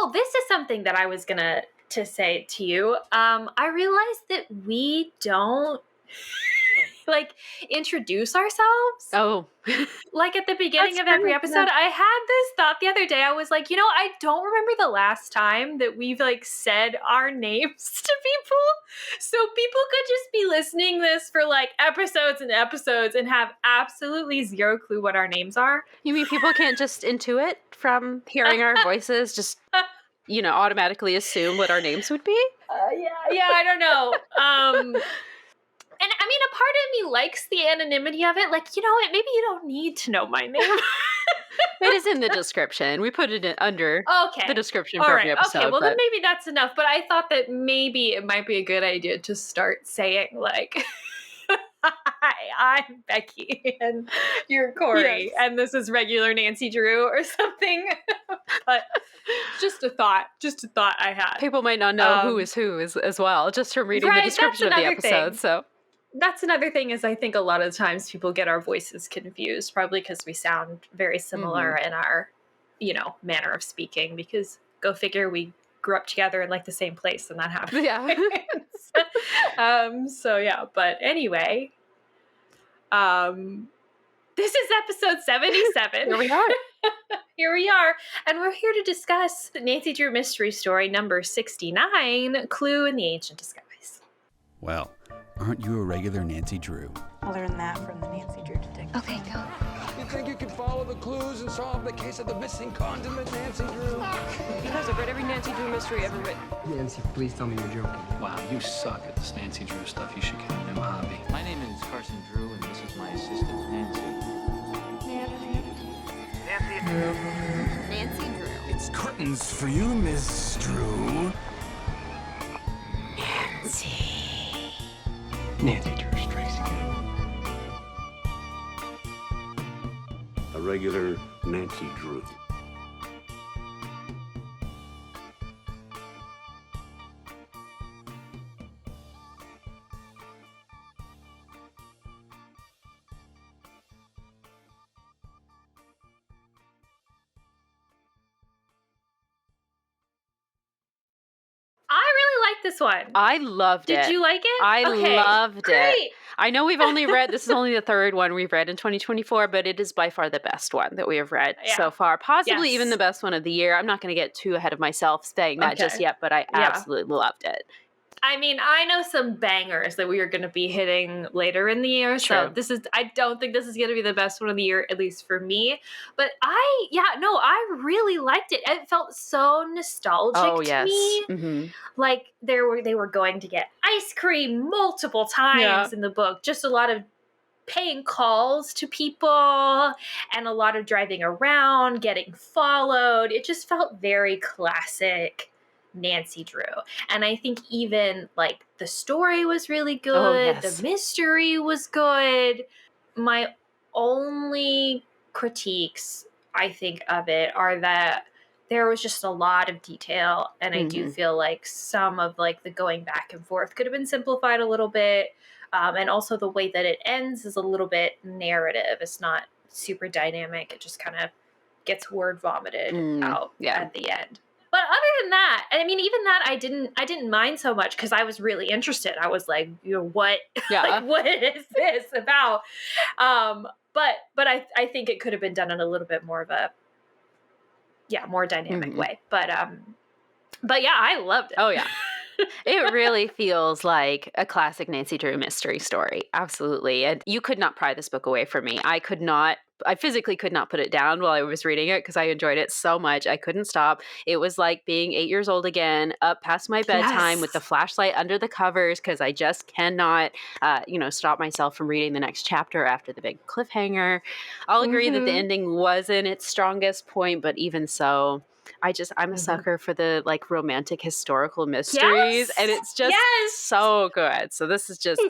Oh, this is something that I was gonna to say to you. I realized that we don't like introduce ourselves. Oh, Like at the beginning of That's every great, episode, I had this thought the other day. I was like, I don't remember the last time that we've like said our names to people. So people could just be listening this for like episodes and episodes and have absolutely zero clue what our names are. You mean people can't just intuit from hearing our voices, just, automatically assume what our names would be? Yeah, I don't know. And I mean, a part of me likes the anonymity of it. Like, you know what? Maybe you don't need to know my name. It is in the description. We put it under the description All for right. every episode. Okay. Well, then but maybe that's enough. But I thought that maybe it might be a good idea to start saying, like, hi, I'm Becky, and you're Corey, Yes. and this is regular Nancy Drew or something. But just a thought I had. people might not know who is who as well, just from reading the Right, description of the that's another episode. thing. So That's another thing is I think a lot of times people get our voices confused, probably because we sound very similar in our, manner of speaking, because go figure, we grew up together in like the same place and that happens. yeah. So yeah, but anyway, this is episode 77. Here we are. Here we are, and we're here to discuss the Nancy Drew mystery story number 69, Clue in the Ancient Disguise. Well, aren't you a regular Nancy Drew? I learned that from the Nancy Drew detective. Okay, go. You think you can follow the clues and solve the case of the missing condiment, Nancy Drew? Because I've read every Nancy Drew mystery ever written. Nancy, please tell me you're joking. Wow, you suck at this Nancy Drew stuff. You should get a new hobby. My name is Carson Drew, and this is my assistant, Nancy. Nancy Drew. It's curtains for you, Miss Drew. Nancy Drew strikes again. A regular Nancy Drew. I really like this one. I loved it. Did you like it? I Okay, loved great. it. I know we've only read, this is only the third one we've read in 2024, but it is by far the best one that we have read so far. Possibly even the best one of the year. I'm not going to get too ahead of myself saying that just yet, but I absolutely loved it. I mean, I know some bangers that we are going to be hitting later in the year. So I don't think this is going to be the best one of the year, at least for me. But I really liked it. It felt so nostalgic to me. Mm-hmm. Like they were going to get ice cream multiple times in the book. Just a lot of paying calls to people and a lot of driving around, getting followed. It just felt very classic Nancy Drew. And I think even like the story was really good. The mystery was good. My only critiques, I think, of it are that there was just a lot of detail. And I do feel like some of like the going back and forth could have been simplified a little bit. And also the way that it ends is a little bit narrative. It's not super dynamic. It just kind of gets word vomited out at the end. But other than that, I mean, even that I didn't mind so much because I was really interested. I was like, what, like, what is this about? But I think it could have been done in a little bit more of a, more dynamic way. But yeah, I loved it. Oh yeah. It really feels like a classic Nancy Drew mystery story. Absolutely. And you could not pry this book away from me. I physically could not put it down while I was reading it because I enjoyed it so much. I couldn't stop. It was like being 8 years old again, up past my bedtime with the flashlight under the covers because I just cannot, stop myself from reading the next chapter after the big cliffhanger. I'll agree that the ending wasn't its strongest point, but even so, I'm a sucker for the like romantic historical mysteries and it's just so good. So this is just,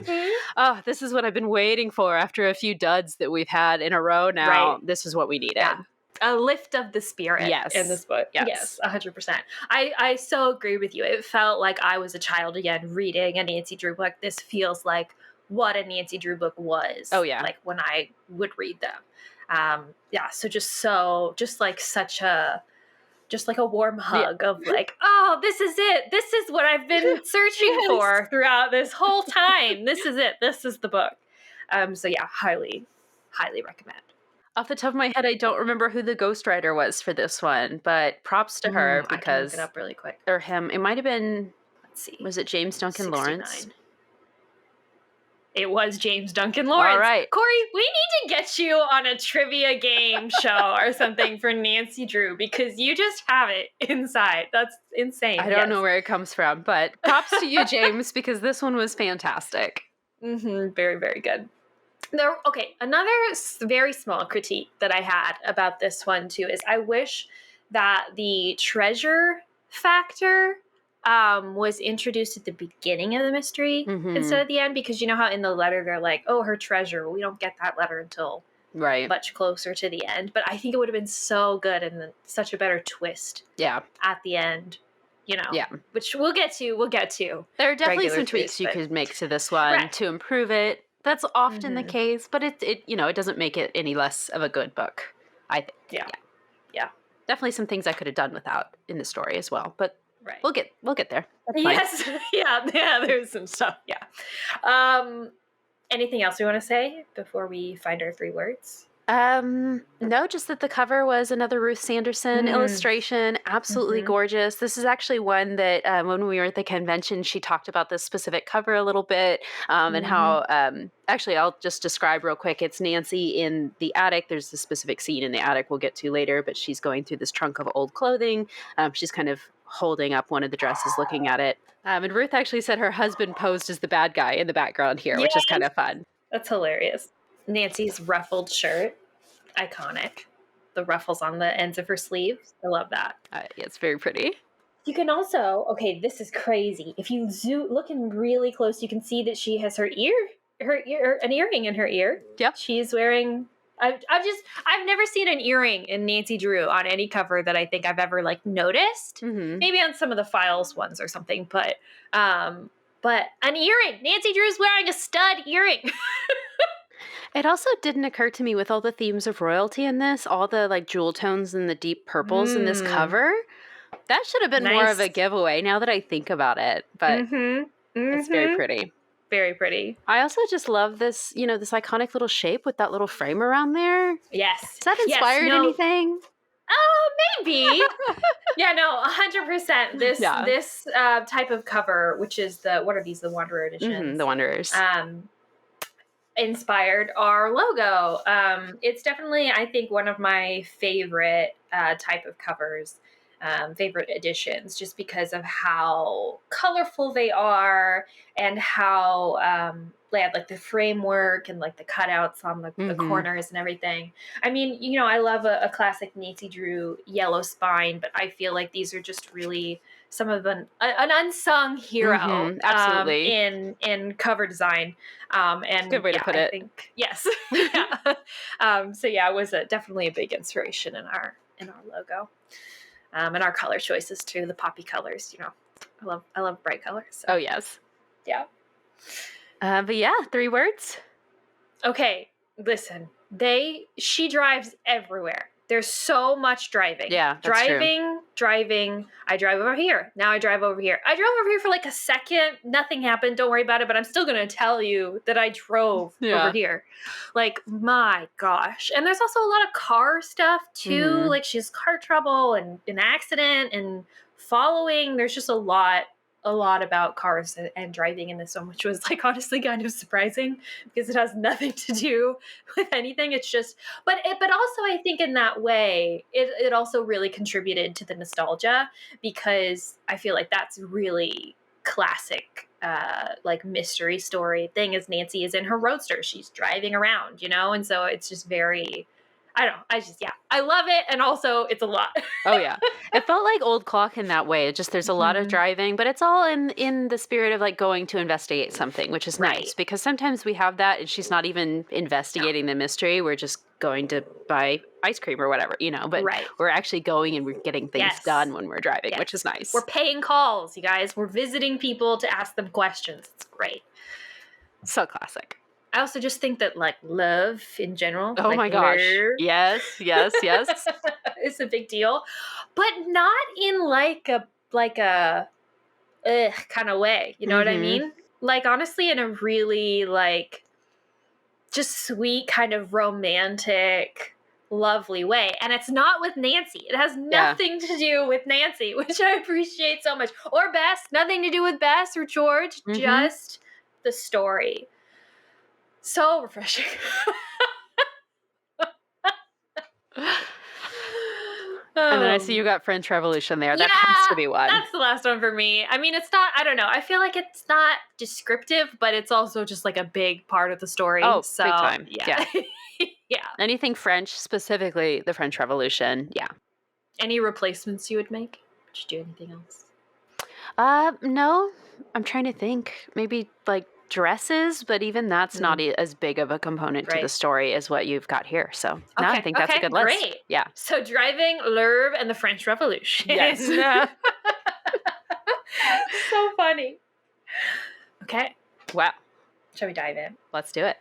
this is what I've been waiting for after a few duds that we've had in a row now. Right. This is what we needed. Yeah. A lift of the spirit in this book. Yes, 100%. I so agree with you. It felt like I was a child again reading a Nancy Drew book. This feels like what a Nancy Drew book was. Oh yeah. Like when I would read them. So just like such a just like a warm hug of like, oh, this is it. This is what I've been searching for throughout this whole time. This is it. This is the book. So yeah, highly, highly recommend. Off the top of my head, I don't remember who the ghostwriter was for this one, but props to her I can look because, it up really quick. or him, it might have been, Let's see. was it James Duncan 69. Lawrence? It was James Duncan Lawrence. All right. Corey, we need to get you on a trivia game show or something for Nancy Drew because you just have it inside. That's insane. I don't know where it comes from, but props to you, James, because this one was fantastic. Very, very good. Okay, another very small critique that I had about this one too is I wish that the treasure factor was introduced at the beginning of the mystery instead of the end, because you know how in the letter they're like, oh, her treasure, we don't get that letter until much closer to the end. But I think it would have been so good and such a better twist at the end. You know, which we'll get to. There are definitely some tweaks you could make to this one to improve it. That's often the case, but it you know, it doesn't make it any less of a good book, I think. Yeah. Definitely some things I could have done without in the story as well, but we'll get there. That's yes. Yeah, there's some stuff. Anything else we want to say before we find our 3 words? No, just that the cover was another Ruth Sanderson illustration. Absolutely gorgeous. This is actually one that when we were at the convention, she talked about this specific cover a little bit and how, actually, I'll just describe real quick. It's Nancy in the attic. There's a specific scene in the attic we'll get to later, but she's going through this trunk of old clothing. She's kind of holding up one of the dresses, looking at it. And Ruth actually said her husband posed as the bad guy in the background here, which is kind of fun. That's hilarious. Nancy's ruffled shirt, iconic. The ruffles on the ends of her sleeves. I love that. It's very pretty. You can also, okay, this is crazy. If you looking really close, you can see that she has an earring in her ear. Yep. She's wearing. I've never seen an earring in Nancy Drew on any cover that I think I've ever like noticed. Maybe on some of the Files ones or something, but an earring. Nancy Drew's wearing a stud earring. It also didn't occur to me with all the themes of royalty in this, all the like jewel tones and the deep purples in this cover. That should have been more of a giveaway now that I think about it, but it's very pretty. Very pretty. I also just love this, you know, this iconic little shape with that little frame around there. Yes. Is that inspired anything? Oh, maybe. 100%. This type of cover, which is what are these? The Wanderer editions. The Wanderers. Inspired our logo. It's definitely, I think, one of my favorite type of covers, favorite editions, just because of how colorful they are and how they have like the framework and like the cutouts on the corners and everything. I mean, you know, I love a classic Nancy Drew yellow spine, but I feel like these are just really some of an unsung hero absolutely. In cover design. And good way to put it. I think, yes. So it was definitely a big inspiration in our logo. And our color choices too, the poppy colors, you know, I love bright colors. So. Oh yes. Yeah. But yeah, 3 words. Okay. Listen, she drives everywhere. There's so much driving. Yeah, that's driving. I drive over here. Now I drive over here. I drove over here for like a second. Nothing happened. Don't worry about it. But I'm still going to tell you that I drove over here. Like, my gosh. And there's also a lot of car stuff too. Like she has car trouble and an accident and following. There's just a lot about cars and driving in this one, which was like honestly kind of surprising because it has nothing to do with anything. It's just, but also I think in that way, it also really contributed to the nostalgia because I feel like that's really classic, like mystery story thing is Nancy is in her roadster. She's driving around, you know? And so it's just very, I don't know. I love it. And also it's a lot. Oh yeah. It felt like Old Clock in that way. It just, there's a lot of driving, but it's all in the spirit of like going to investigate something, which is nice because sometimes we have that and she's not even investigating the mystery. We're just going to buy ice cream or whatever, you know, but we're actually going and we're getting things done when we're driving, which is nice. We're paying calls, you guys. We're visiting people to ask them questions. It's great. So classic. I also just think that like love in general. Oh like my gosh. Yes. it's a big deal. but not in like a kind of way. You know what I mean? Like, honestly, in a really like just sweet, kind of romantic, lovely way. And it's not with Nancy. It has nothing to do with Nancy, which I appreciate so much. Or Bess. Nothing to do with Bess or George. Just the story. So refreshing. And then I see you got French Revolution there. That has to be one. That's the last one for me. I mean, it's not, I don't know. I feel like it's not descriptive, but it's also just like a big part of the story. Oh, so, big time. Yeah. Yeah. Anything French, specifically the French Revolution. Yeah. Any replacements you would make? Would you do anything else? No. I'm trying to think. Maybe like dresses, but even that's not as big of a component to the story as what you've got here. So no, I think that's a good list. Great. Yeah. So driving, L'Oeuvre, and the French Revolution. Yes. So funny. Okay. Wow. Shall we dive in? Let's do it.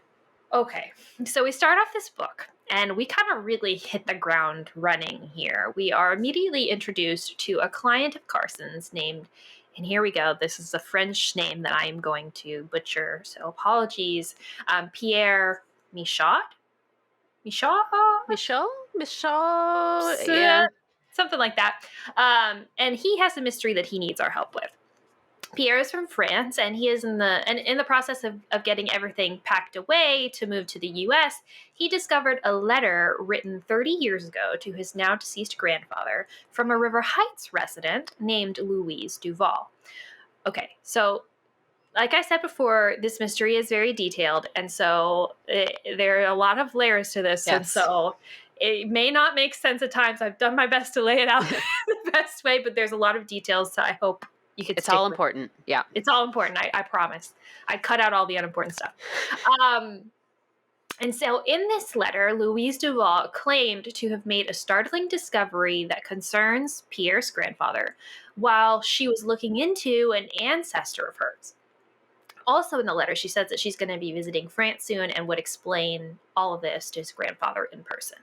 Okay. So we start off this book, and we kind of really hit the ground running here. We are immediately introduced to a client of Carson's named, and here we go, this is a French name that I am going to butcher, so apologies, Pierre Michaud? Michaud? Yeah. Something like that. And he has a mystery that he needs our help with. Pierre is from France, and he is in the process of getting everything packed away to move to the U.S. He discovered a letter written 30 years ago to his now deceased grandfather from a River Heights resident named Louise Duval. Okay, so like I said before, this mystery is very detailed, and so there are a lot of layers to this, and so it may not make sense at times. I've done my best to lay it out the best way, but there's a lot of details, so I hope you could. It's all important. Yeah. It's all important. I promise. I cut out all the unimportant stuff. And so in this letter, Louise Duval claimed to have made a startling discovery that concerns Pierre's grandfather while she was looking into an ancestor of hers. Also in the letter, she says that she's going to be visiting France soon and would explain all of this to his grandfather in person.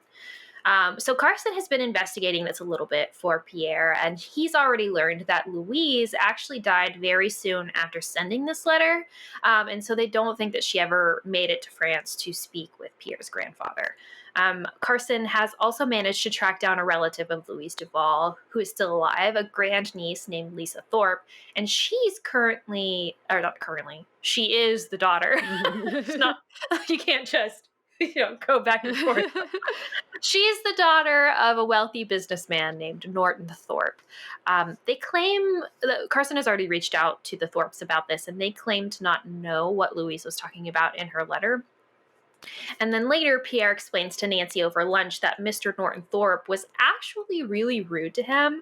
So Carson has been investigating this a little bit for Pierre, and he's already learned that Louise actually died very soon after sending this letter, and so they don't think that she ever made it to France to speak with Pierre's grandfather. Carson has also managed to track down a relative of Louise Duval, who is still alive, a grandniece named Lisa Thorpe, and she is the daughter. It's not, you can't just, go back and forth. She's the daughter of a wealthy businessman named Norton Thorpe. They claim that Carson has already reached out to the Thorpes about this, and they claim to not know what Louise was talking about in her letter. And then later, Pierre explains to Nancy over lunch that Mr. Norton Thorpe was actually really rude to him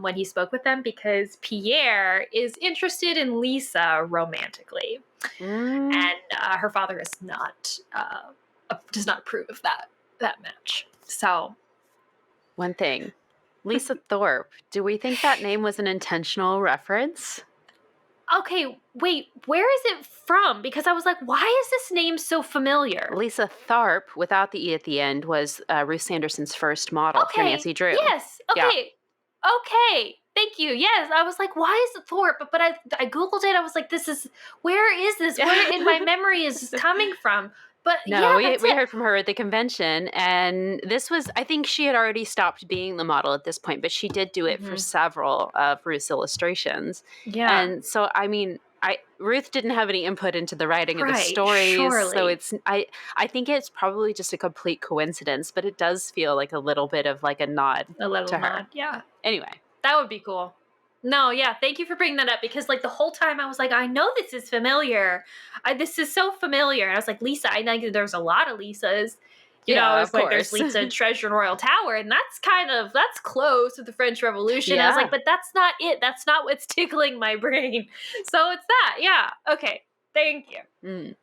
when he spoke with them because Pierre is interested in Lisa romantically. And her father is does not approve of that match. So, one thing, Lisa Thorpe, do we think that name was an intentional reference? Okay, wait, where is it from? Because I was like, why is this name so familiar? Lisa Tharpe, without the E at the end, was Ruth Sanderson's first model for Nancy Drew. Yes, okay, okay, thank you. Yes, I was like, why is it Thorpe? But I Googled it, I was like, where is this? Where in my memory is this coming from? But no, we heard from her at the convention, and this was, I think she had already stopped being the model at this point, but she did do it for several of Ruth's illustrations. Yeah. And so, I mean, Ruth didn't have any input into the writing of the stories, surely. So I think it's probably just a complete coincidence, but it does feel like a little bit of like a nod to her. Yeah. Anyway. That would be cool. No, yeah, thank you for bringing that up because, like, the whole time I was like, I know this is familiar. This is so familiar. And I was like, Lisa, I know there's a lot of Lisas. You know, I was like, there's Lisa Treasure in Royal Tower, and that's close to the French Revolution. I was like, but that's not it. That's not what's tickling my brain. So it's that. Yeah. Okay. Thank you.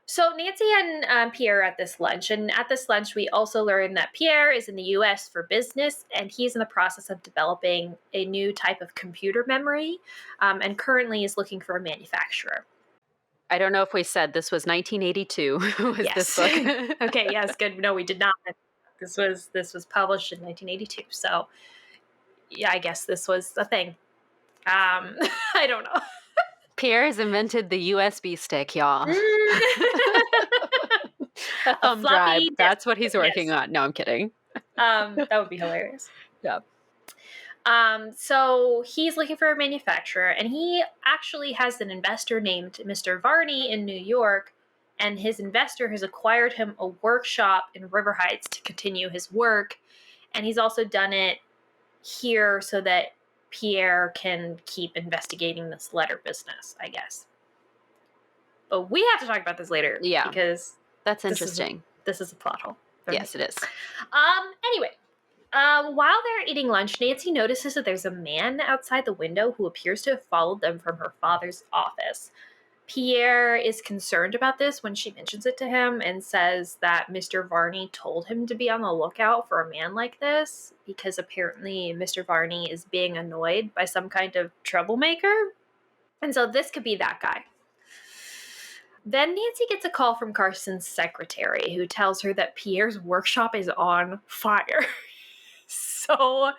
So Nancy and Pierre are at this lunch, and at this lunch we also learn that Pierre is in the U.S. for business, and he's in the process of developing a new type of computer memory, and currently is looking for a manufacturer. I don't know if we said this was 1982. Was yes. This book? Okay, yes, good. No, we did not. This was published in 1982. So yeah, I guess this was a thing. I don't know. Pierre has invented the USB stick, y'all. A thumb drive. That's what he's working on. No, I'm kidding. That would be hilarious. Yeah. So he's looking for a manufacturer, and he actually has an investor named Mr. Varney in New York, and his investor has acquired him a workshop in River Heights to continue his work, and he's also done it here so that Pierre can keep investigating this letter business, I guess. But we have to talk about this later. Yeah. Because that's interesting. This is a plot hole. Yes, it is. Anyway, while they're eating lunch, Nancy notices that there's a man outside the window who appears to have followed them from her father's office. Pierre is concerned about this when she mentions it to him and says that Mr. Varney told him to be on the lookout for a man like this because apparently Mr. Varney is being annoyed by some kind of troublemaker. And so this could be that guy. Then Nancy gets a call from Carson's secretary who tells her that Pierre's workshop is on fire. So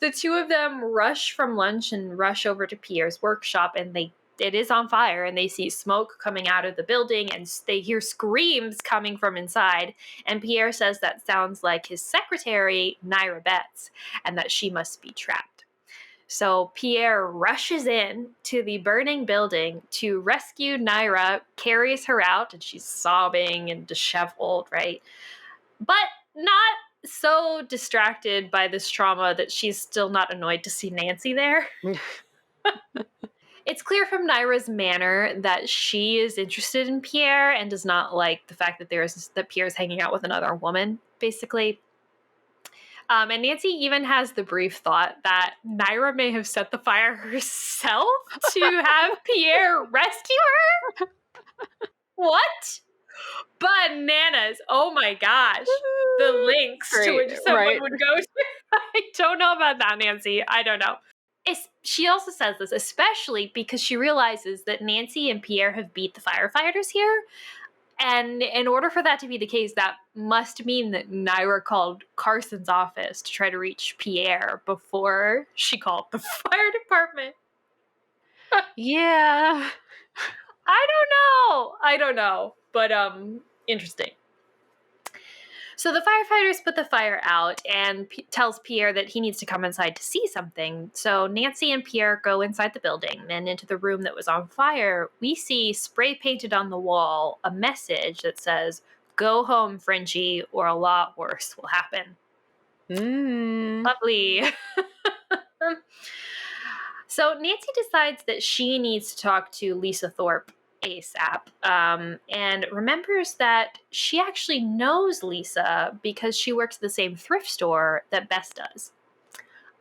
the two of them rush from lunch and rush over to Pierre's workshop, and it is on fire, and they see smoke coming out of the building, and they hear screams coming from inside. And Pierre says that sounds like his secretary, Naira Betts, and that she must be trapped. So Pierre rushes in to the burning building to rescue Naira, carries her out, and she's sobbing and disheveled, right? But not so distracted by this trauma that she's still not annoyed to see Nancy there. It's clear from Naira's manner that she is interested in Pierre and does not like the fact that Pierre's hanging out with another woman, basically. And Nancy even has the brief thought that Naira may have set the fire herself to have Pierre rescue her. What? Bananas. Oh my gosh. The links to which someone would go to. I don't know about that, Nancy. I don't know. She also says this, especially because she realizes that Nancy and Pierre have beat the firefighters here. And in order for that to be the case, that must mean that Naira called Carson's office to try to reach Pierre before she called the fire department. Yeah. I don't know. But interesting. So the firefighters put the fire out and tells Pierre that he needs to come inside to see something. So Nancy and Pierre go inside the building, and into the room that was on fire, we see spray painted on the wall a message that says, "Go home, Frenchie, or a lot worse will happen." Lovely. So Nancy decides that she needs to talk to Lisa Thorpe ASAP, and remembers that she actually knows Lisa because she works at the same thrift store that Bess does.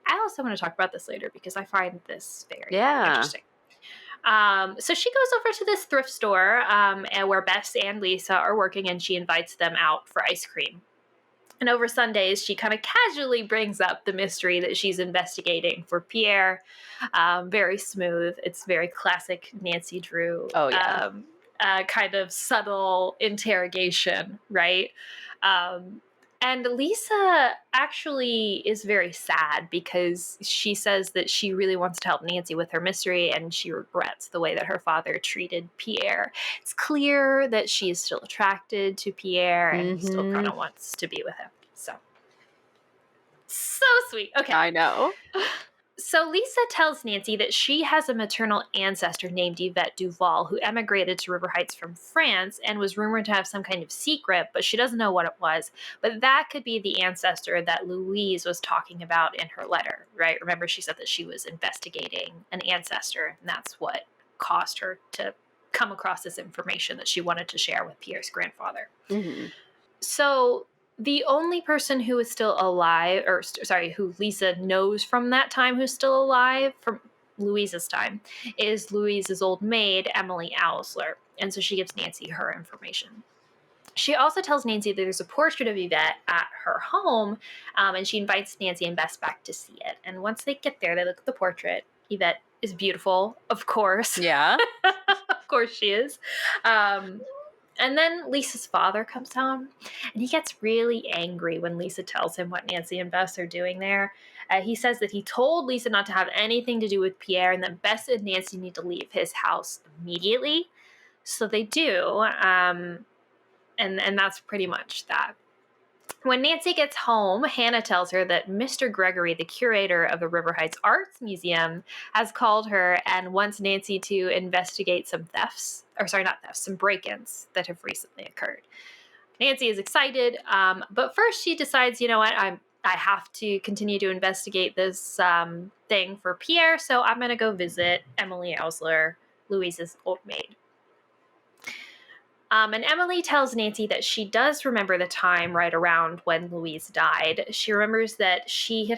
I also want to talk about this later because I find this very interesting. So she goes over to this thrift store and where Bess and Lisa are working, and she invites them out for ice cream. And over Sundays, she kind of casually brings up the mystery that she's investigating for Pierre. Very smooth. It's very classic Nancy Drew. Oh, yeah. Kind of subtle interrogation, right? And Lisa actually is very sad because she says that she really wants to help Nancy with her mystery, and she regrets the way that her father treated Pierre. It's clear that she is still attracted to Pierre and still kind of wants to be with him. So sweet. Okay. I know. So Lisa tells Nancy that she has a maternal ancestor named Yvette Duval who emigrated to River Heights from France and was rumored to have some kind of secret, but she doesn't know what it was. But that could be the ancestor that Louise was talking about in her letter, right? Remember, she said that she was investigating an ancestor, and that's what caused her to come across this information that she wanted to share with Pierre's grandfather. So the only person who is still alive, who Lisa knows from that time who's still alive, from Louise's time, is Louise's old maid, Emily Owsler. And so she gives Nancy her information. She also tells Nancy that there's a portrait of Yvette at her home, and she invites Nancy and Bess back to see it. And once they get there, they look at the portrait. Yvette is beautiful, of course. Yeah. Of course she is. And then Lisa's father comes home, and he gets really angry when Lisa tells him what Nancy and Bess are doing there. He says that he told Lisa not to have anything to do with Pierre, and that Bess and Nancy need to leave his house immediately. So they do, and that's pretty much that. When Nancy gets home, Hannah tells her that Mr. Gregory, the curator of the River Heights Arts Museum, has called her and wants Nancy to investigate some some break-ins that have recently occurred. Nancy is excited, but first she decides, you know what, I have to continue to investigate this thing for Pierre, so I'm going to go visit Emily Ausler, Louise's old maid. And Emily tells Nancy that she does remember the time right around when Louise died. She remembers that Louise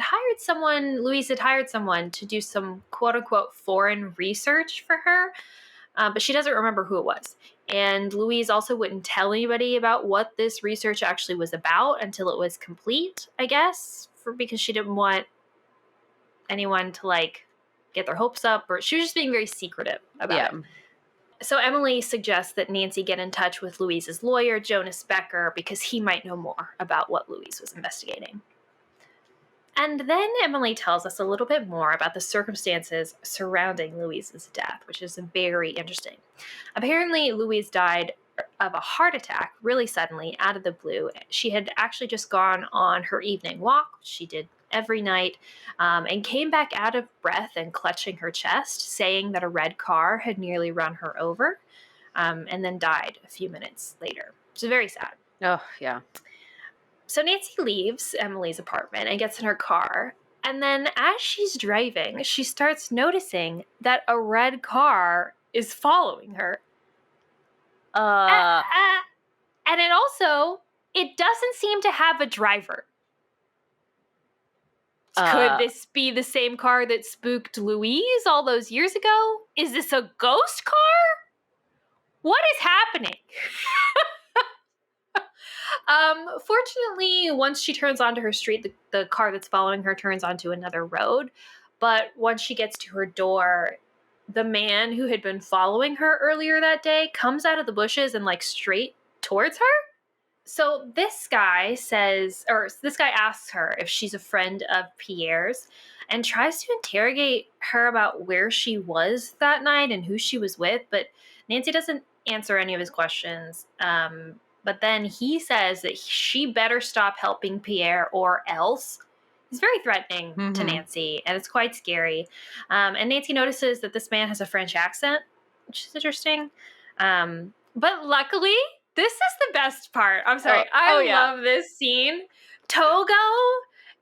had hired someone to do some quote-unquote foreign research for her, but she doesn't remember who it was. And Louise also wouldn't tell anybody about what this research actually was about until it was complete, I guess, because she didn't want anyone to, get their hopes up, or she was just being very secretive about it. So Emily suggests that Nancy get in touch with Louise's lawyer, Jonas Becker, because he might know more about what Louise was investigating. And then Emily tells us a little bit more about the circumstances surrounding Louise's death, which is very interesting. Apparently, Louise died of a heart attack really suddenly out of the blue. She had actually just gone on her evening walk, which she did every night, and came back out of breath and clutching her chest, saying that a red car had nearly run her over, and then died a few minutes later. Which is very sad. Oh, yeah. So Nancy leaves Emily's apartment and gets in her car, and then as she's driving, she starts noticing that a red car is following her. And it doesn't seem to have a driver. Could this be the same car that spooked Louise all those years ago? Is this a ghost car? What is happening? Fortunately, once she turns onto her street, the car that's following her turns onto another road. But once she gets to her door, the man who had been following her earlier that day comes out of the bushes and straight towards her. So this guy asks her if she's a friend of Pierre's and tries to interrogate her about where she was that night and who she was with, but Nancy doesn't answer any of his questions. But then he says that she better stop helping Pierre or else. He's very threatening to Nancy, and it's quite scary. And Nancy notices that this man has a French accent, which is interesting. But luckily, this is the best part. I'm sorry. I love this scene. Togo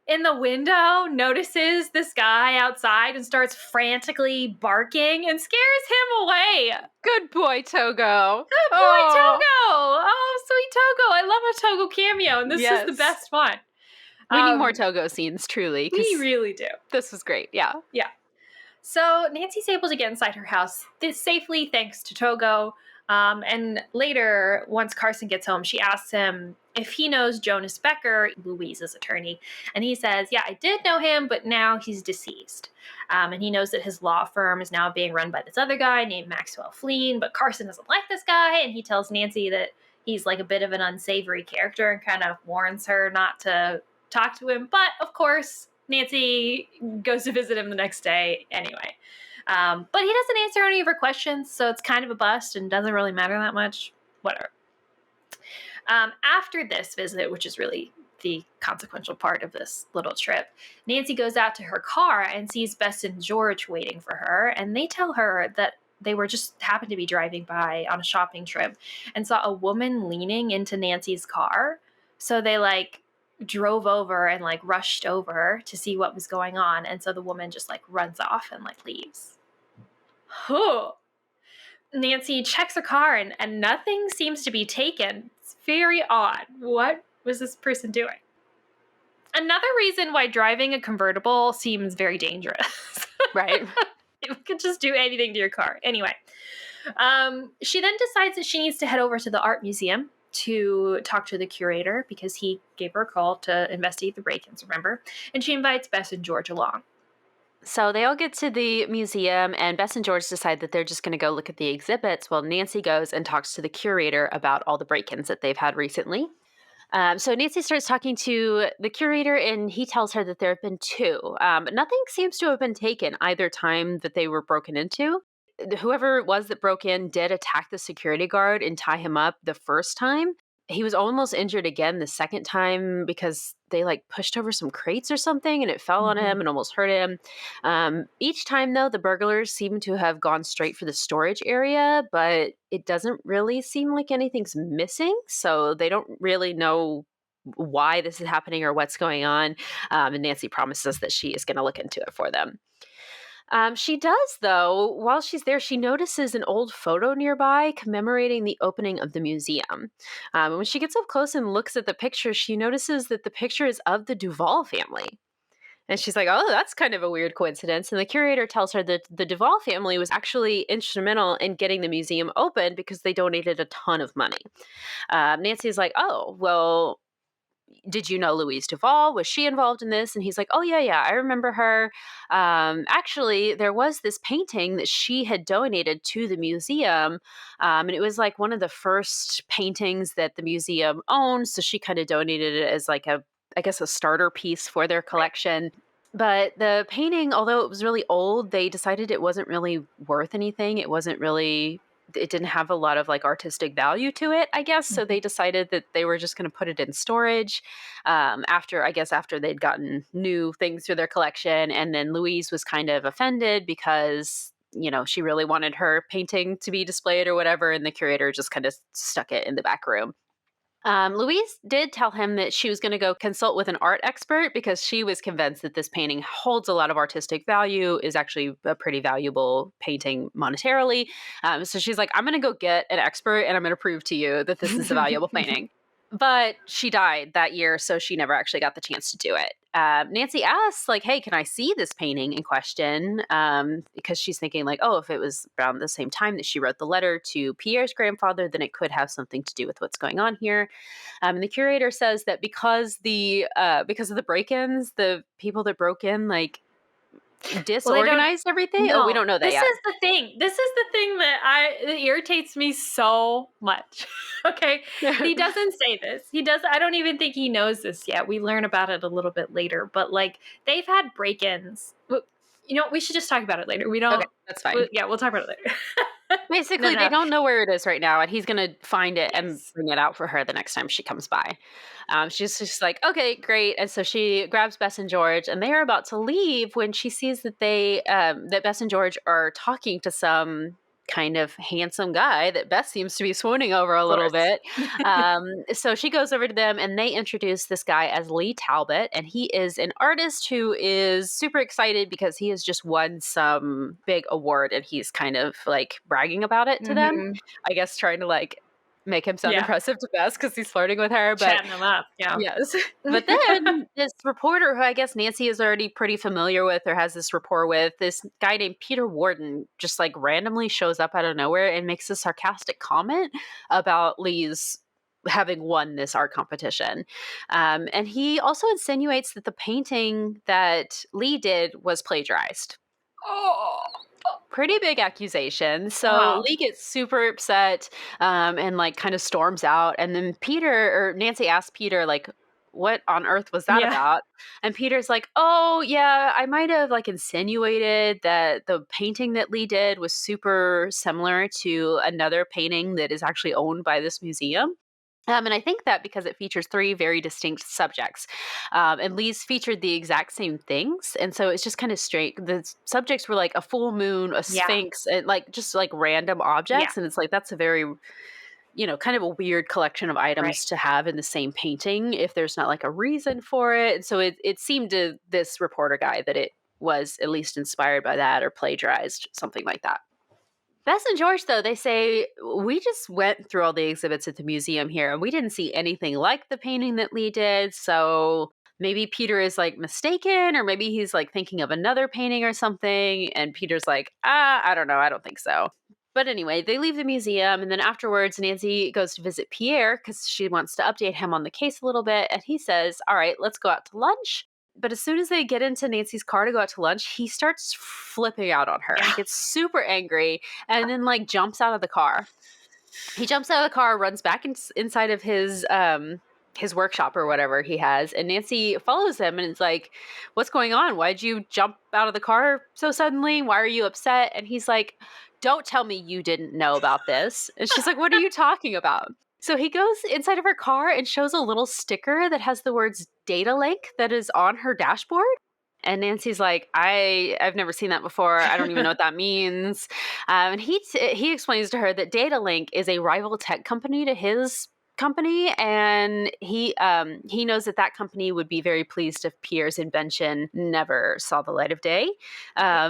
in the window notices this guy outside and starts frantically barking and scares him away. Good boy, Togo. Good boy, Togo. Oh, sweet Togo. I love a Togo cameo, and this is the best one. We need more Togo scenes, truly. We really do. This was great. Yeah. Yeah. So Nancy's able to get inside her house safely thanks to Togo. And later, once Carson gets home, she asks him if he knows Jonas Becker, Louise's attorney. And he says, yeah, I did know him, but now he's deceased. And he knows that his law firm is now being run by this other guy named Maxwell Fleen, but Carson doesn't like this guy, and he tells Nancy that he's a bit of an unsavory character and kind of warns her not to talk to him. But, of course, Nancy goes to visit him the next day anyway. But he doesn't answer any of her questions, so it's kind of a bust and doesn't really matter that much. Whatever. After this visit, which is really the consequential part of this little trip, Nancy goes out to her car and sees Bess and George waiting for her, and they tell her that they were just happened to be driving by on a shopping trip and saw a woman leaning into Nancy's car. So they drove over and rushed over to see what was going on, and so the woman just runs off and leaves. Oh. Nancy checks her car and nothing seems to be taken. It's very odd. What was this person doing? Another reason why driving a convertible seems very dangerous. Right. You could just do anything to your car. Anyway, she then decides that she needs to head over to the art museum to talk to the curator because he gave her a call to investigate the break-ins, remember? And she invites Bess and George along. So they all get to the museum, and Bess and George decide that they're just going to go look at the exhibits while Nancy goes and talks to the curator about all the break-ins that they've had recently. So Nancy starts talking to the curator, and he tells her that there have been two, but nothing seems to have been taken either time that they were broken into. Whoever it was that broke in did attack the security guard and tie him up the first time. He was almost injured again the second time because they like pushed over some crates or something and it fell on him and almost hurt him. Each time, though, the burglars seem to have gone straight for the storage area, but it doesn't really seem like anything's missing. So they don't really know why this is happening or what's going on. And Nancy promises that she is going to look into it for them. She does, though. While she's there, she notices an old photo nearby commemorating the opening of the museum. When she gets up close and looks at the picture, she notices that the picture is of the Duval family. And she's like, oh, that's kind of a weird coincidence. And the curator tells her that the Duval family was actually instrumental in getting the museum open because they donated a ton of money. Nancy's like, oh, well, did you know Louise Duval? Was she involved in this? And he's like, oh, yeah, I remember her. Actually, there was this painting that she had donated to the museum. And it was like one of the first paintings that the museum owned. So she kind of donated it as like a starter piece for their collection. But the painting, although it was really old, they decided it wasn't really worth anything. It didn't have a lot of like artistic value to it, I guess. So they decided that they were just going to put it in storage after they'd gotten new things through their collection. And then Louise was kind of offended because, she really wanted her painting to be displayed or whatever. And the curator just kind of stuck it in the back room. Louise did tell him that she was going to go consult with an art expert because she was convinced that this painting holds a lot of artistic value, is actually a pretty valuable painting monetarily. So she's like, I'm going to go get an expert and I'm going to prove to you that this is a valuable painting. But she died that year, so she never actually got the chance to do it. Nancy asks, like, hey, can I see this painting in question? Because she's thinking, like, oh, if it was around the same time that she wrote the letter to Pierre's grandfather, then it could have something to do with what's going on here. And the curator says that because of the break-ins, the people that broke in, like, disorganized everything. No, we don't know that yet. This is the thing that irritates me so much. Okay, he doesn't say this. I don't even think he knows this yet. We learn about it a little bit later. But like, they've had break-ins. We should just talk about it later. We don't. Okay, that's fine. We'll talk about it later. Basically, they don't know where it is right now, and he's going to find it and Yes. bring it out for her the next time she comes by. She's just like, okay, great. And so she grabs Bess and George, and they are about to leave when she sees that that Bess and George are talking to some kind of handsome guy that Bess seems to be swooning over a little bit. So she goes over to them, and they introduce this guy as Lee Talbot, and he is an artist who is super excited because he has just won some big award, and he's kind of like bragging about it to them. I guess trying to like make him sound impressive to Bess because he's flirting with her. But chatting them up. Yeah. yes. But then this reporter, who I guess Nancy is already pretty familiar with or has this rapport with, this guy named Peter Warden, just like randomly shows up out of nowhere and makes a sarcastic comment about Lee's having won this art competition. And he also insinuates that the painting that Lee did was plagiarized. Oh. Pretty big accusation. So Lee gets super upset and like kind of storms out. And then Nancy asks Peter, like, what on earth was that about? And Peter's like, oh, yeah, I might have like insinuated that the painting that Lee did was super similar to another painting that is actually owned by this museum. And I think that because it features three very distinct subjects. And Lee's featured the exact same things. And so it's just kind of straight. The subjects were like a full moon, a sphinx, and like just like random objects. Yeah. And it's like, that's a very, kind of a weird collection of items to have in the same painting if there's not like a reason for it. And so it seemed to this reporter guy that it was at least inspired by that or plagiarized, something like that. Bess and George, though, they say, we just went through all the exhibits at the museum here, and we didn't see anything like the painting that Lee did, so maybe Peter is, like, mistaken, or maybe he's, like, thinking of another painting or something, and Peter's like, I don't know, I don't think so. But anyway, they leave the museum, and then afterwards, Nancy goes to visit Pierre, because she wants to update him on the case a little bit, and he says, all right, let's go out to lunch. But as soon as they get into Nancy's car to go out to lunch, he starts flipping out on her, gets super angry, and then like jumps out of the car. He jumps out of the car, runs back inside of his workshop or whatever he has, and Nancy follows him and is like, "What's going on? Why'd you jump out of the car so suddenly? Why are you upset?" And he's like, "Don't tell me you didn't know about this." And she's like, "What are you talking about?" So he goes inside of her car and shows a little sticker that has the words data link that is on her dashboard. And Nancy's like, I've never seen that before. I don't even know what that means. And he explains to her that Data Link is a rival tech company to his company, and he knows that company would be very pleased if Pierre's invention never saw the light of day.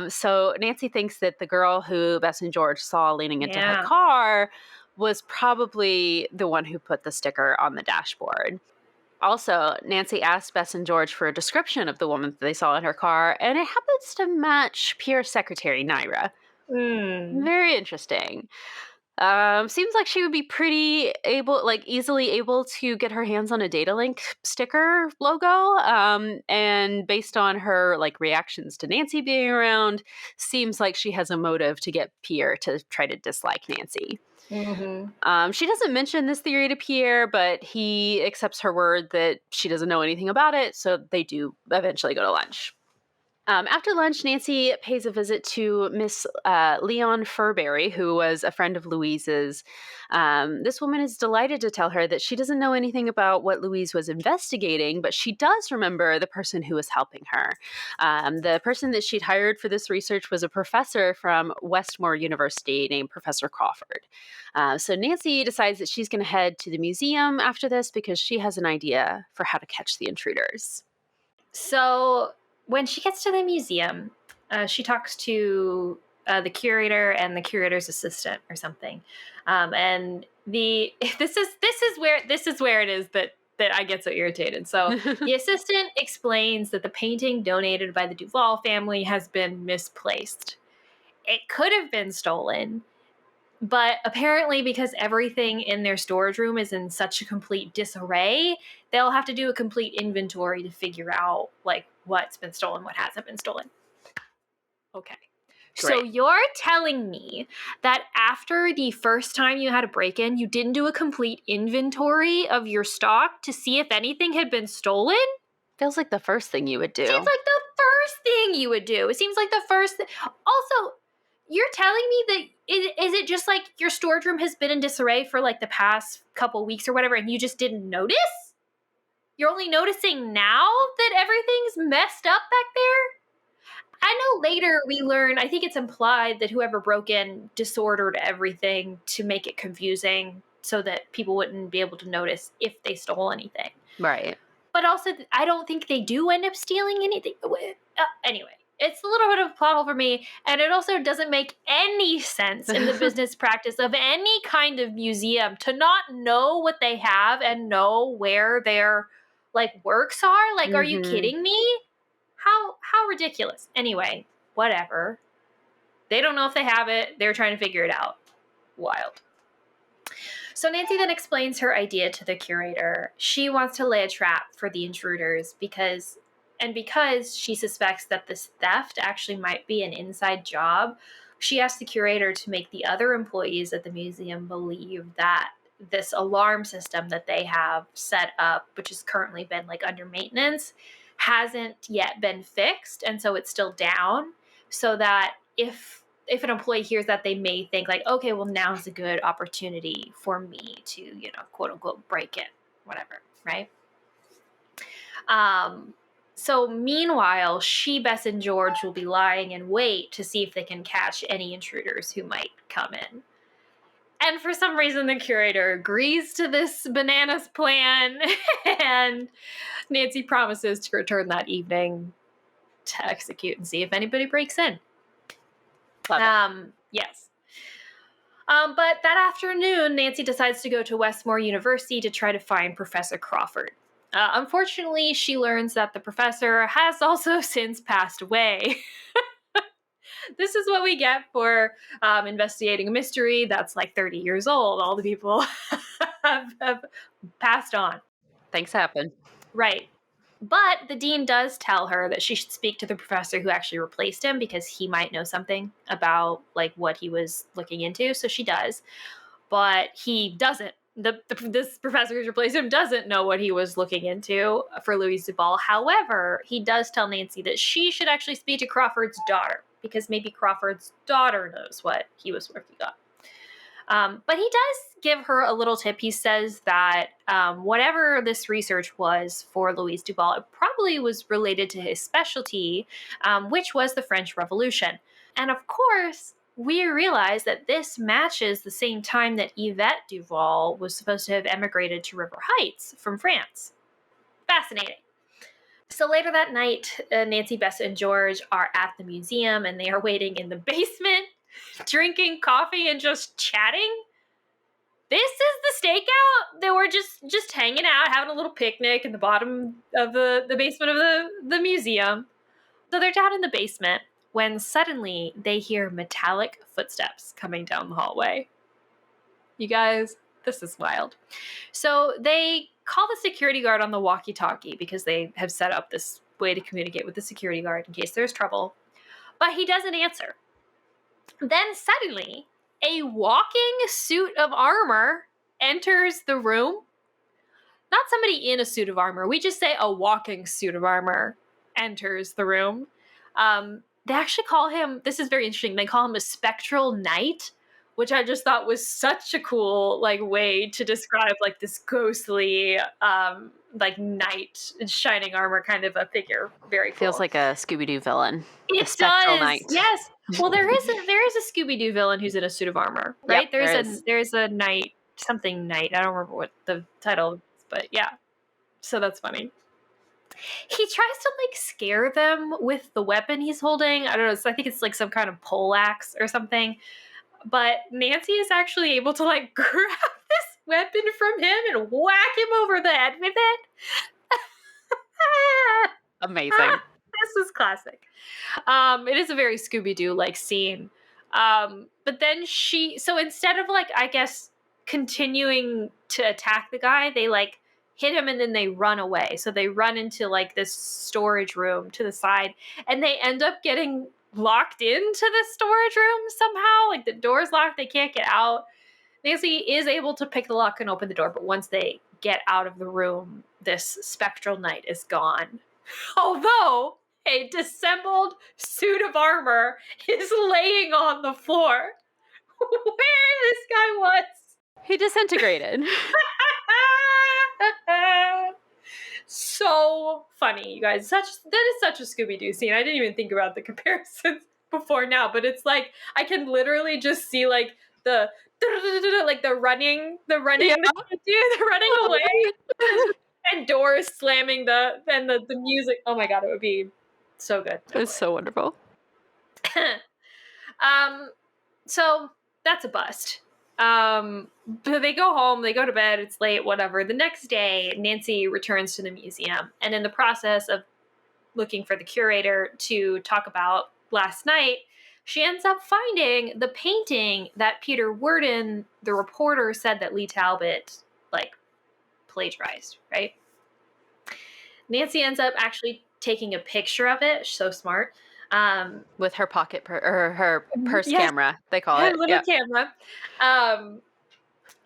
So Nancy thinks that the girl who Bess and George saw leaning into her car was probably the one who put the sticker on the dashboard. Also, Nancy asked Bess and George for a description of the woman that they saw in her car, and it happens to match Pierre's secretary, Naira. Very interesting. Seems like she would be pretty easily able to get her hands on a Data Link sticker logo. And based on her reactions to Nancy being around, seems like she has a motive to get Pierre to try to dislike Nancy. She doesn't mention this theory to Pierre, but he accepts her word that she doesn't know anything about it, so they do eventually go to lunch. After lunch, Nancy pays a visit to Miss Leon Furberry, who was a friend of Louise's. This woman is delighted to tell her that she doesn't know anything about what Louise was investigating, but she does remember the person who was helping her. The person that she'd hired for this research was a professor from Westmore University named Professor Crawford. So Nancy decides that she's going to head to the museum after this because she has an idea for how to catch the intruders. So when she gets to the museum, she talks to the curator and the curator's assistant or something, and this is where it is that I get so irritated. So the assistant explains that the painting donated by the Duval family has been misplaced. It could have been stolen, but apparently because everything in their storage room is in such a complete disarray, they'll have to do a complete inventory to figure out what's been stolen, what hasn't been stolen. Okay. Great. So you're telling me that after the first time you had a break-in, you didn't do a complete inventory of your stock to see if anything had been stolen? Feels like the first thing you would do. Seems like the first thing you would do. It seems like the first Also, you're telling me that is it just like your storage room has been in disarray for the past couple weeks or whatever, and you just didn't notice? You're only noticing now that everything's messed up back there? I know later we learn, I think it's implied that whoever broke in disordered everything to make it confusing so that people wouldn't be able to notice if they stole anything. Right. But also, I don't think they do end up stealing anything. Anyway, it's a little bit of a plot hole for me, and it also doesn't make any sense in the business practice of any kind of museum to not know what they have and know where their works are. Are you kidding me? How ridiculous. Anyway, whatever. They don't know if they have it. They're trying to figure it out. Wild. So Nancy then explains her idea to the curator. She wants to lay a trap for the intruders because she suspects that this theft actually might be an inside job. She asks the curator to make the other employees at the museum believe that this alarm system that they have set up, which has currently been under maintenance, hasn't yet been fixed, and so it's still down, so that if an employee hears that, they may think okay, well, now's a good opportunity for me to, quote unquote, break in, whatever, right? So meanwhile, Bess and George will be lying in wait to see if they can catch any intruders who might come in. And for some reason, the curator agrees to this bananas plan, and Nancy promises to return that evening to execute and see if anybody breaks in. Yes. But that afternoon, Nancy decides to go to Westmore University to try to find Professor Crawford. Unfortunately, she learns that the professor has also since passed away. This is what we get for investigating a mystery that's 30 years old. All the people have passed on. Things happen. Right. But the dean does tell her that she should speak to the professor who actually replaced him because he might know something about like what he was looking into. So she does, but he doesn't. This professor who's replaced him doesn't know what he was looking into for Louise Duval. However, he does tell Nancy that she should actually speak to Crawford's daughter because maybe Crawford's daughter knows what he was working on. But he does give her a little tip. He says that whatever this research was for Louise Duval, it probably was related to his specialty, which was the French Revolution. And of course, we realize that this matches the same time that Yvette Duval was supposed to have emigrated to River Heights from France. Fascinating. So later that night, Nancy, Bess, and George are at the museum, and they are waiting in the basement, drinking coffee and just chatting. This is the stakeout. They were just hanging out, having a little picnic in the bottom of the basement of the museum. So they're down in the basement when suddenly they hear metallic footsteps coming down the hallway. You guys, this is wild. So they call the security guard on the walkie-talkie because they have set up this way to communicate with the security guard in case there's trouble. But he doesn't answer. Then suddenly, a walking suit of armor enters the room. Not somebody in a suit of armor. We just say a walking suit of armor enters the room. They actually call him, this is very interesting, they call him a spectral knight, which I just thought was such a cool like way to describe like this ghostly like knight in shining armor kind of a figure. Very cool. Feels like a Scooby-Doo villain. It spectral does. knight. Yes. Well, there is a Scooby-Doo villain who's in a suit of armor, right? Yep, there's a knight, something knight. I don't remember what the title is, but yeah. So that's funny. He tries to like scare them with the weapon he's holding. I don't know. So I think it's like some kind of poleaxe or something. But Nancy is actually able to like grab this weapon from him and whack him over the head with it. Amazing. This is classic. It is a very Scooby-Doo like scene. But then so instead of like, I guess, continuing to attack the guy, they like hit him and then they run away. So they run into like this storage room to the side and they end up getting locked into the storage room somehow. Like the door's locked, they can't get out. Nancy is able to pick the lock and open the door, but once they get out of the room, this spectral knight is gone. Although a dissembled suit of armor is laying on the floor where this guy was. He disintegrated. So funny, you guys. That is such a Scooby-Doo scene. I didn't even think about the comparisons before now, but it's like I can literally just see like the like the running away and doors slamming and the music. Oh my god, it would be so good. It's so wonderful. So that's a bust. But they go home, they go to bed, it's late, whatever. The next day, Nancy returns to the museum, and in the process of looking for the curator to talk about last night, she ends up finding the painting that Peter Worden, the reporter, said that Lee Talbot, like, plagiarized, right? Nancy ends up actually taking a picture of it. So smart. With her pocket or her purse camera, they call it. Her little camera.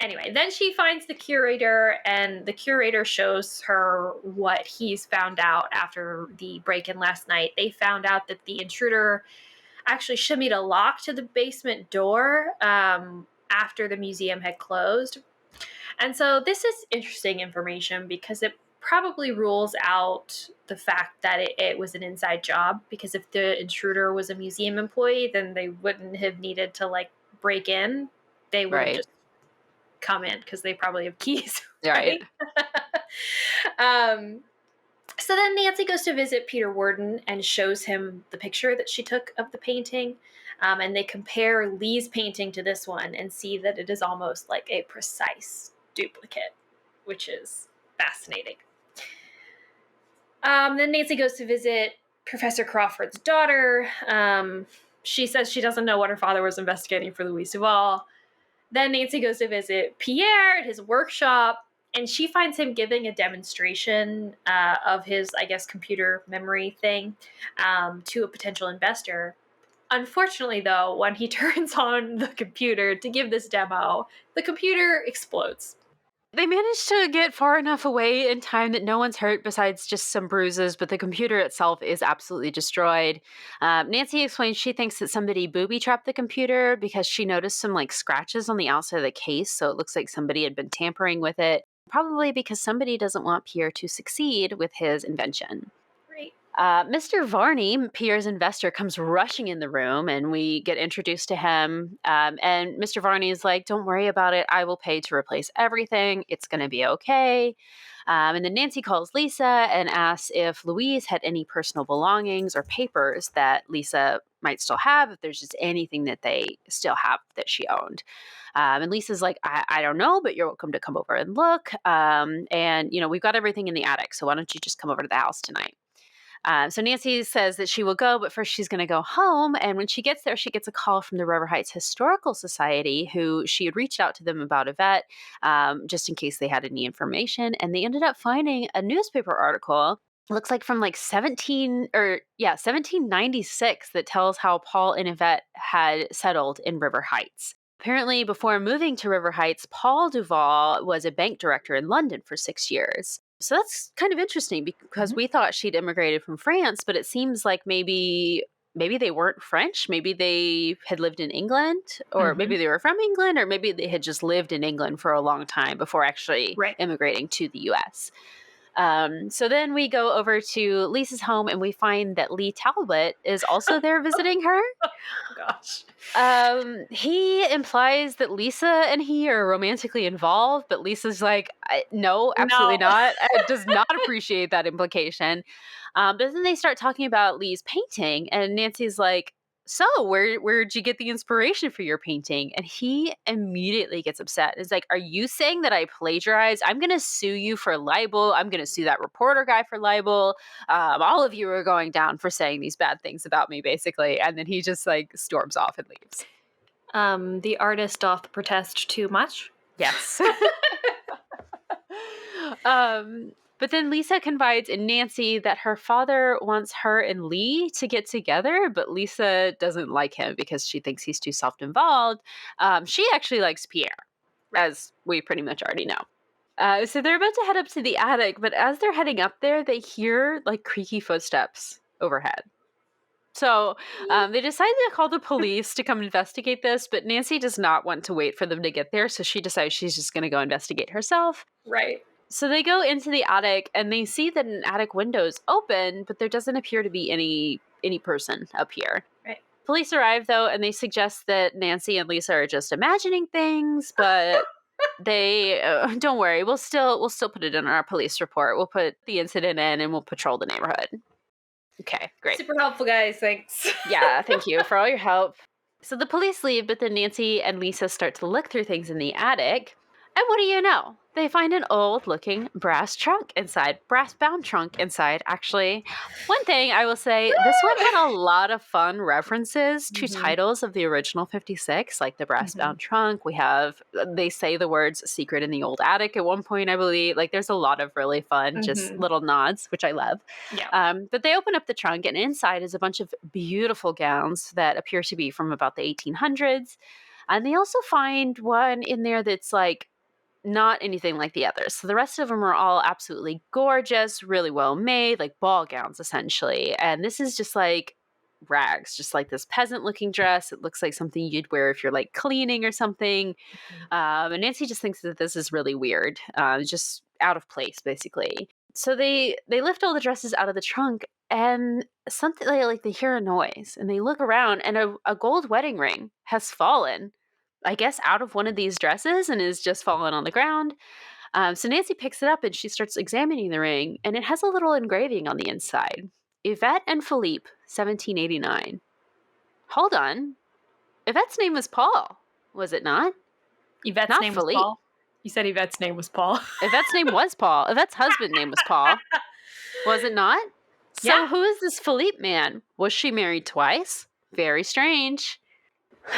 Anyway, then she finds the curator, and the curator shows her what he's found out after the break-in last night. They found out that the intruder actually shimmied a lock to the basement door after the museum had closed. And so this is interesting information because it probably rules out the fact that it was an inside job, because if the intruder was a museum employee, then they wouldn't have needed to like break in. They would have just come in because they probably have keys. Right. So then Nancy goes to visit Peter Worden and shows him the picture that she took of the painting. And they compare Lee's painting to this one and see that it is almost like a precise duplicate, which is fascinating. Then Nancy goes to visit Professor Crawford's daughter. She says she doesn't know what her father was investigating for Louise Duval. Then Nancy goes to visit Pierre at his workshop, And she finds him giving a demonstration of his, I guess, computer memory thing to a potential investor. Unfortunately, though, when he turns on the computer to give this demo, the computer explodes. They managed to get far enough away in time that no one's hurt besides just some bruises, but the computer itself is absolutely destroyed. Nancy explains she thinks that somebody booby-trapped the computer because she noticed some like scratches on the outside of the case, so it looks like somebody had been tampering with it, probably because somebody doesn't want Pierre to succeed with his invention. Right. Mr. Varney, Pierre's investor, comes rushing in the room and we get introduced to him. And Mr. Varney is like, don't worry about it. I will pay to replace everything. It's going to be okay. And then Nancy calls Lisa and asks if Louise had any personal belongings or papers that Lisa might still have, if there's just anything that they still have that she owned. And Lisa's like, I don't know, but you're welcome to come over and look. And, we've got everything in the attic, so why don't you just come over to the house tonight? So Nancy says that she will go, but first she's going to go home. And when she gets there, she gets a call from the River Heights Historical Society, who she had reached out to them about Yvette, just in case they had any information. And they ended up finding a newspaper article, looks like from like 1796, that tells how Paul and Yvette had settled in River Heights. Apparently, before moving to River Heights, Paul Duval was a bank director in London for 6 years. So that's kind of interesting because we thought she'd immigrated from France, but it seems like maybe they weren't French. Maybe they had lived in England, or maybe they were from England, or maybe they had just lived in England for a long time before actually immigrating to the U.S. So then we go over to Lisa's home and we find that Lee Talbot is also there visiting her. Oh, gosh. He implies that Lisa and he are romantically involved, but Lisa's like, no, absolutely not. Does not appreciate that implication. But then they start talking about Lee's painting, and Nancy's like, so where'd you get the inspiration for your painting? And he immediately gets upset. It's like, are you saying that I plagiarized? I'm going to sue you for libel. I'm going to sue that reporter guy for libel. All of you are going down for saying these bad things about me, basically. And then he just like storms off and leaves. The artist doth protest too much. Yes. But then Lisa confides in Nancy that her father wants her and Lee to get together, but Lisa doesn't like him because she thinks he's too self-involved. She actually likes Pierre, as we pretty much already know. So they're about to head up to the attic, but as they're heading up there, they hear like creaky footsteps overhead. So they decide to call the police to come investigate this, but Nancy does not want to wait for them to get there, so she decides she's just going to go investigate herself. Right. So they go into the attic and they see that an attic window is open, but there doesn't appear to be any person up here. Right. Police arrive though, and they suggest that Nancy and Lisa are just imagining things, but they don't worry. We'll still put it in our police report. We'll put the incident in and we'll patrol the neighborhood. Okay, great. Super helpful, guys. Thanks. Yeah, thank you for all your help. So the police leave, but then Nancy and Lisa start to look through things in the attic. And what do you know? They find an old-looking brass-bound trunk inside, actually. One thing I will say, this one had a lot of fun references to titles of the original 56, like the brass-bound trunk. They say the words secret in the old attic at one point, I believe. Like, there's a lot of really fun, just little nods, which I love. Yeah. But they open up the trunk, and inside is a bunch of beautiful gowns that appear to be from about the 1800s. And they also find one in there that's like, not anything like the others. So the rest of them are all absolutely gorgeous, really well made, like ball gowns essentially. And this is just like rags, just like this peasant looking dress. It looks like something you'd wear if you're like cleaning or something. And Nancy just thinks that this is really weird, just out of place basically. So they lift all the dresses out of the trunk and something like they hear a noise and they look around and a gold wedding ring has fallen, I guess, out of one of these dresses and is just fallen on the ground. So Nancy picks it up and she starts examining the ring, and it has a little engraving on the inside. Yvette and Philippe, 1789. Hold on. Yvette's name was Paul, was it not? Yvette's name was Paul? You said Yvette's name was Paul. Yvette's name was Paul. Yvette's husband's name was Paul. Was it not? So Yeah. Who is this Philippe man? Was she married twice? Very strange.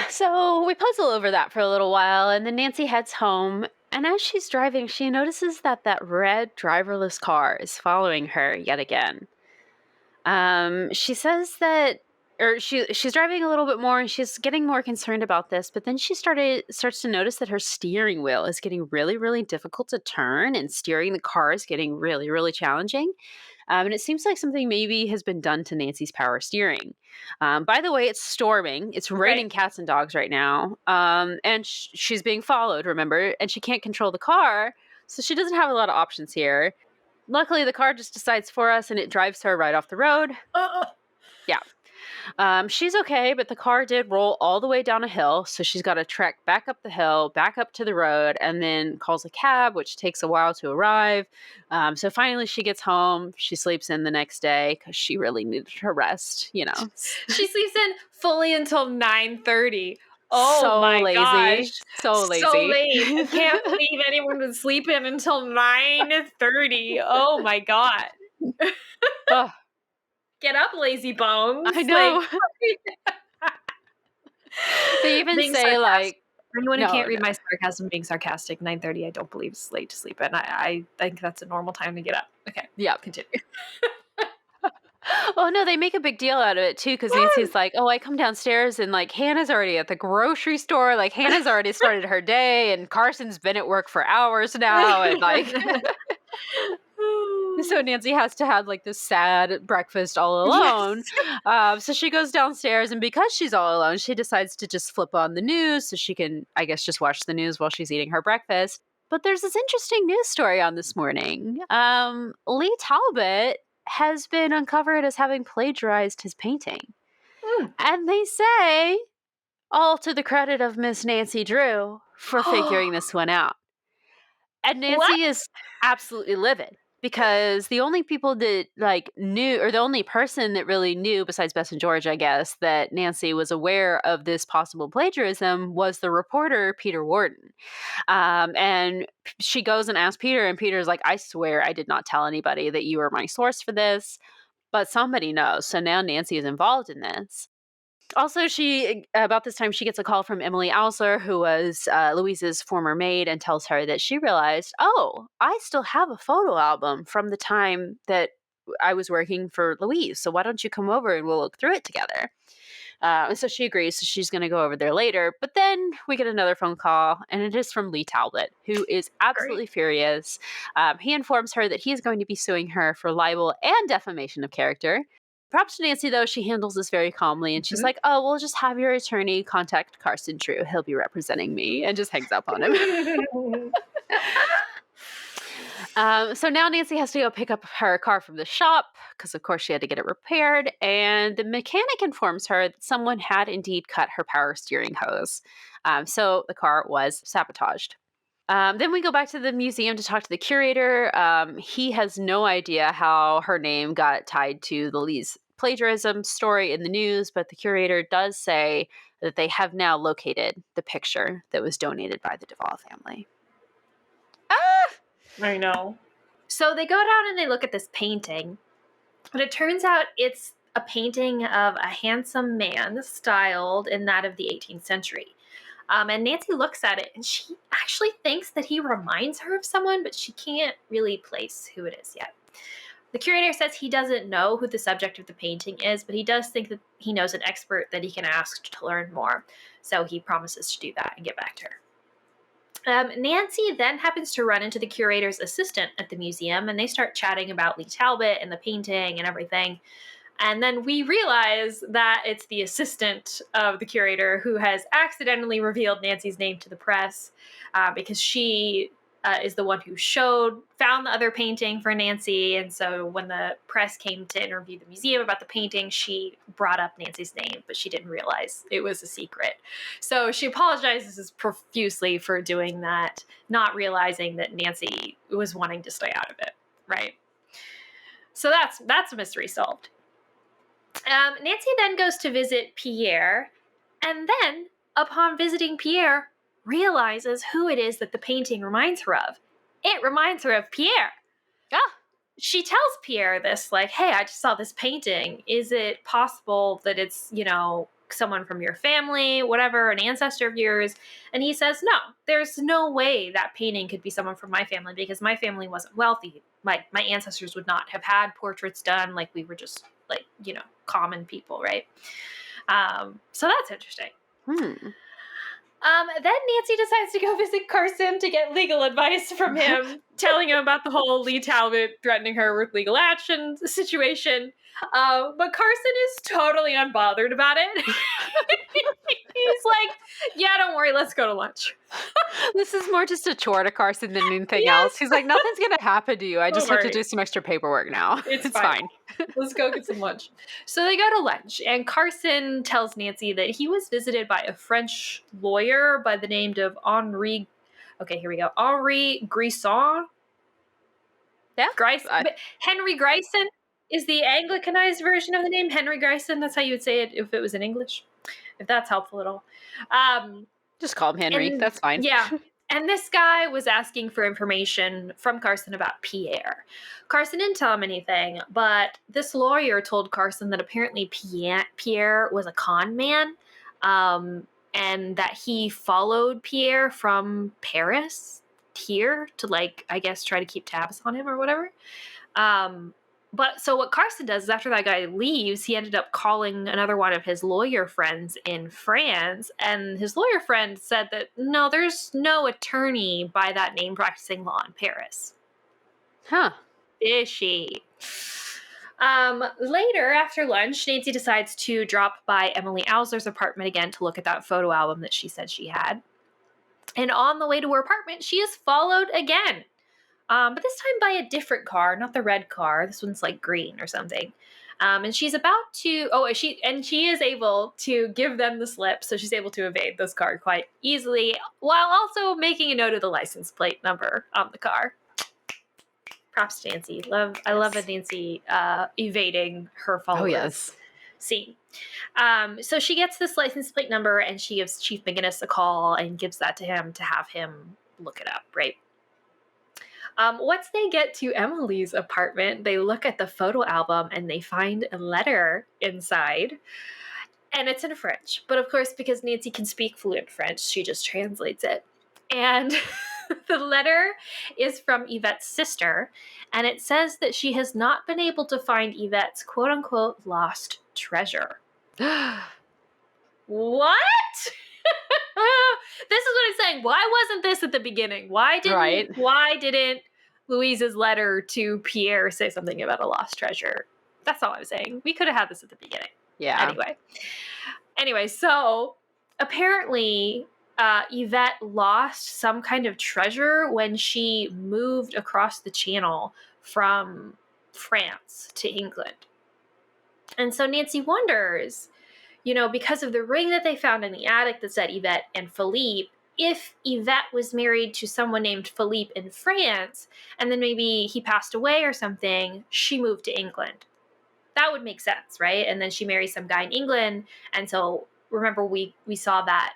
So we puzzle over that for a little while, and then Nancy heads home, And as she's driving, she notices that that red driverless car is following her yet again. She says that, or she's driving a little bit more, and she's getting more concerned about this. But then she starts to notice that her steering wheel is getting really, really difficult to turn, and steering the car is getting really, really challenging. And it seems like something maybe has been done to Nancy's power steering. By the way, it's storming. It's raining cats and dogs right now. And she's being followed, remember? And she can't control the car. So she doesn't have a lot of options here. Luckily, the car just decides for us, and it drives her right off the road. Yeah. She's okay, but the car did roll all the way down a hill, so she's got to trek back up the hill, back up to the road, and then calls a cab, which takes a while to arrive. So finally she gets home. She sleeps in the next day because she really needed her rest, you know. She sleeps in fully until 9:30. Oh So my lazy. gosh. So lazy. So late. I can't believe anyone would sleep in until 9:30. Oh my God. Ugh. Get up, lazy bones. I know. Like, They even being say, sarcastic. like, For anyone who no, can't read no. my sarcasm, being sarcastic, 9:30 I don't believe is late to sleep in. I think that's a normal time to get up. Okay. Yeah. Continue. Oh, no, they make a big deal out of it, too, because Nancy's like, oh, I come downstairs, and, like, Hannah's already at the grocery store. Like, Hannah's already started her day, and Carson's been at work for hours now, and, like... So Nancy has to have, like, this sad breakfast all alone. Yes. So she goes downstairs, and because she's all alone, she decides to just flip on the news so she can, I guess, just watch the news while she's eating her breakfast. But there's this interesting news story on this morning. Lee Talbot has been uncovered as having plagiarized his painting. And they say, all to the credit of Miss Nancy Drew for figuring this one out. And Nancy is absolutely livid. Because the only people that, like, knew, or the only person that really knew, besides Bess and George, I guess, that Nancy was aware of this possible plagiarism was the reporter, Peter Warden. And she goes and asks Peter, and Peter's like, I swear I did not tell anybody that you were my source for this, but somebody knows. So now Nancy is involved in this. Also, about this time, she gets a call from Emily Ausler, who was Louise's former maid, and tells her that she realized, oh, I still have a photo album from the time that I was working for Louise. So why don't you come over and we'll look through it together? And so she agrees. So she's going to go over there later. But then we get another phone call, and it is from Lee Talbot, who is absolutely furious. He informs her that he is going to be suing her for libel and defamation of character. Props to Nancy, though. She handles this very calmly, and she's like, oh, we'll just have your attorney contact Carson Drew. He'll be representing me, and just hangs up on him. So now Nancy has to go pick up her car from the shop, because, of course, she had to get it repaired, and the mechanic informs her that someone had indeed cut her power steering hose. So the car was sabotaged. Then we go back to the museum to talk to the curator. He has no idea how her name got tied to the Lee's plagiarism story in the news, but the curator does say that they have now located the picture that was donated by the Duvall family. I know. So they go down and they look at this painting, and it turns out it's a painting of a handsome man styled in that of the 18th century. And Nancy looks at it, and she actually thinks that he reminds her of someone, but she can't really place who it is yet. The curator says he doesn't know who the subject of the painting is, but he does think that he knows an expert that he can ask to learn more. So he promises to do that and get back to her. Nancy then happens to run into the curator's assistant at the museum, and they start chatting about Lee Talbot and the painting and everything. And then we realize that it's the assistant of the curator who has accidentally revealed Nancy's name to the press because she is the one who found the other painting for Nancy. And so when the press came to interview the museum about the painting, she brought up Nancy's name, but she didn't realize it was a secret. So she apologizes profusely for doing that, not realizing that Nancy was wanting to stay out of it, right? So that's a mystery solved. Nancy then goes to visit Pierre, and then, upon visiting Pierre, realizes who it is that the painting reminds her of. It reminds her of Pierre. she tells Pierre this, like, hey, I just saw this painting. Is it possible that it's, someone from your family, whatever, an ancestor of yours? And he says, no, there's no way that painting could be someone from my family because my family wasn't wealthy. My ancestors would not have had portraits done. Like, we were just, like, common people, right? So that's interesting. Then Nancy decides to go visit Carson to get legal advice from him, telling him about the whole Lee Talbot threatening her with legal action situation. But Carson is totally unbothered about it. He's like, yeah, don't worry, let's go to lunch. This is more just a chore to Carson than anything else. He's like, nothing's going to happen to you. I just have to do some extra paperwork now. It's fine. Let's go get some lunch. So they go to lunch, and Carson tells Nancy that he was visited by a French lawyer by the name of Henri Grisson. Yeah. Henry Grayson is the Anglicanized version of the name. Henry Grayson, that's how you would say it if it was in English, if that's helpful at all. Just call him Henry. That's fine. Yeah. And this guy was asking for information from Carson about Pierre. Carson didn't tell him anything, but this lawyer told Carson that apparently Pierre was a con man, and that he followed Pierre from Paris here to, like, I guess, try to keep tabs on him or whatever. But so what Carson does is after that guy leaves, he ended up calling another one of his lawyer friends in France. And his lawyer friend said that, no, there's no attorney by that name practicing law in Paris. Huh. Fishy. Later, after lunch, Nancy decides to drop by Emily Ausler's apartment again to look at that photo album that she said she had. And on the way to her apartment, she is followed again. But this time by a different car, not the red car. This one's like green or something. And she's about to, she is able to give them the slip. So she's able to evade this car quite easily while also making a note of the license plate number on the car. Props to Nancy. I love a Nancy evading her followers. Oh, yes. Scene. So she gets this license plate number and she gives Chief McGinnis a call and gives that to him to have him look it up, right? Once they get to Emily's apartment, they look at the photo album and they find a letter inside. And it's in French. But of course, because Nancy can speak fluent French, she just translates it. And the letter is from Yvette's sister. And it says that she has not been able to find Yvette's quote-unquote lost treasure. What? This is what I'm saying. Why wasn't this at the beginning? Why didn't Louise's letter to Pierre say something about a lost treasure? That's all I'm saying. We could have had this at the beginning. Yeah. Anyway, so apparently Yvette lost some kind of treasure when she moved across the channel from France to England. And so Nancy wonders, because of the ring that they found in the attic that said Yvette and Philippe, if Yvette was married to someone named Philippe in France, and then maybe he passed away or something, she moved to England. That would make sense, right? And then she marries some guy in England. And so remember we saw that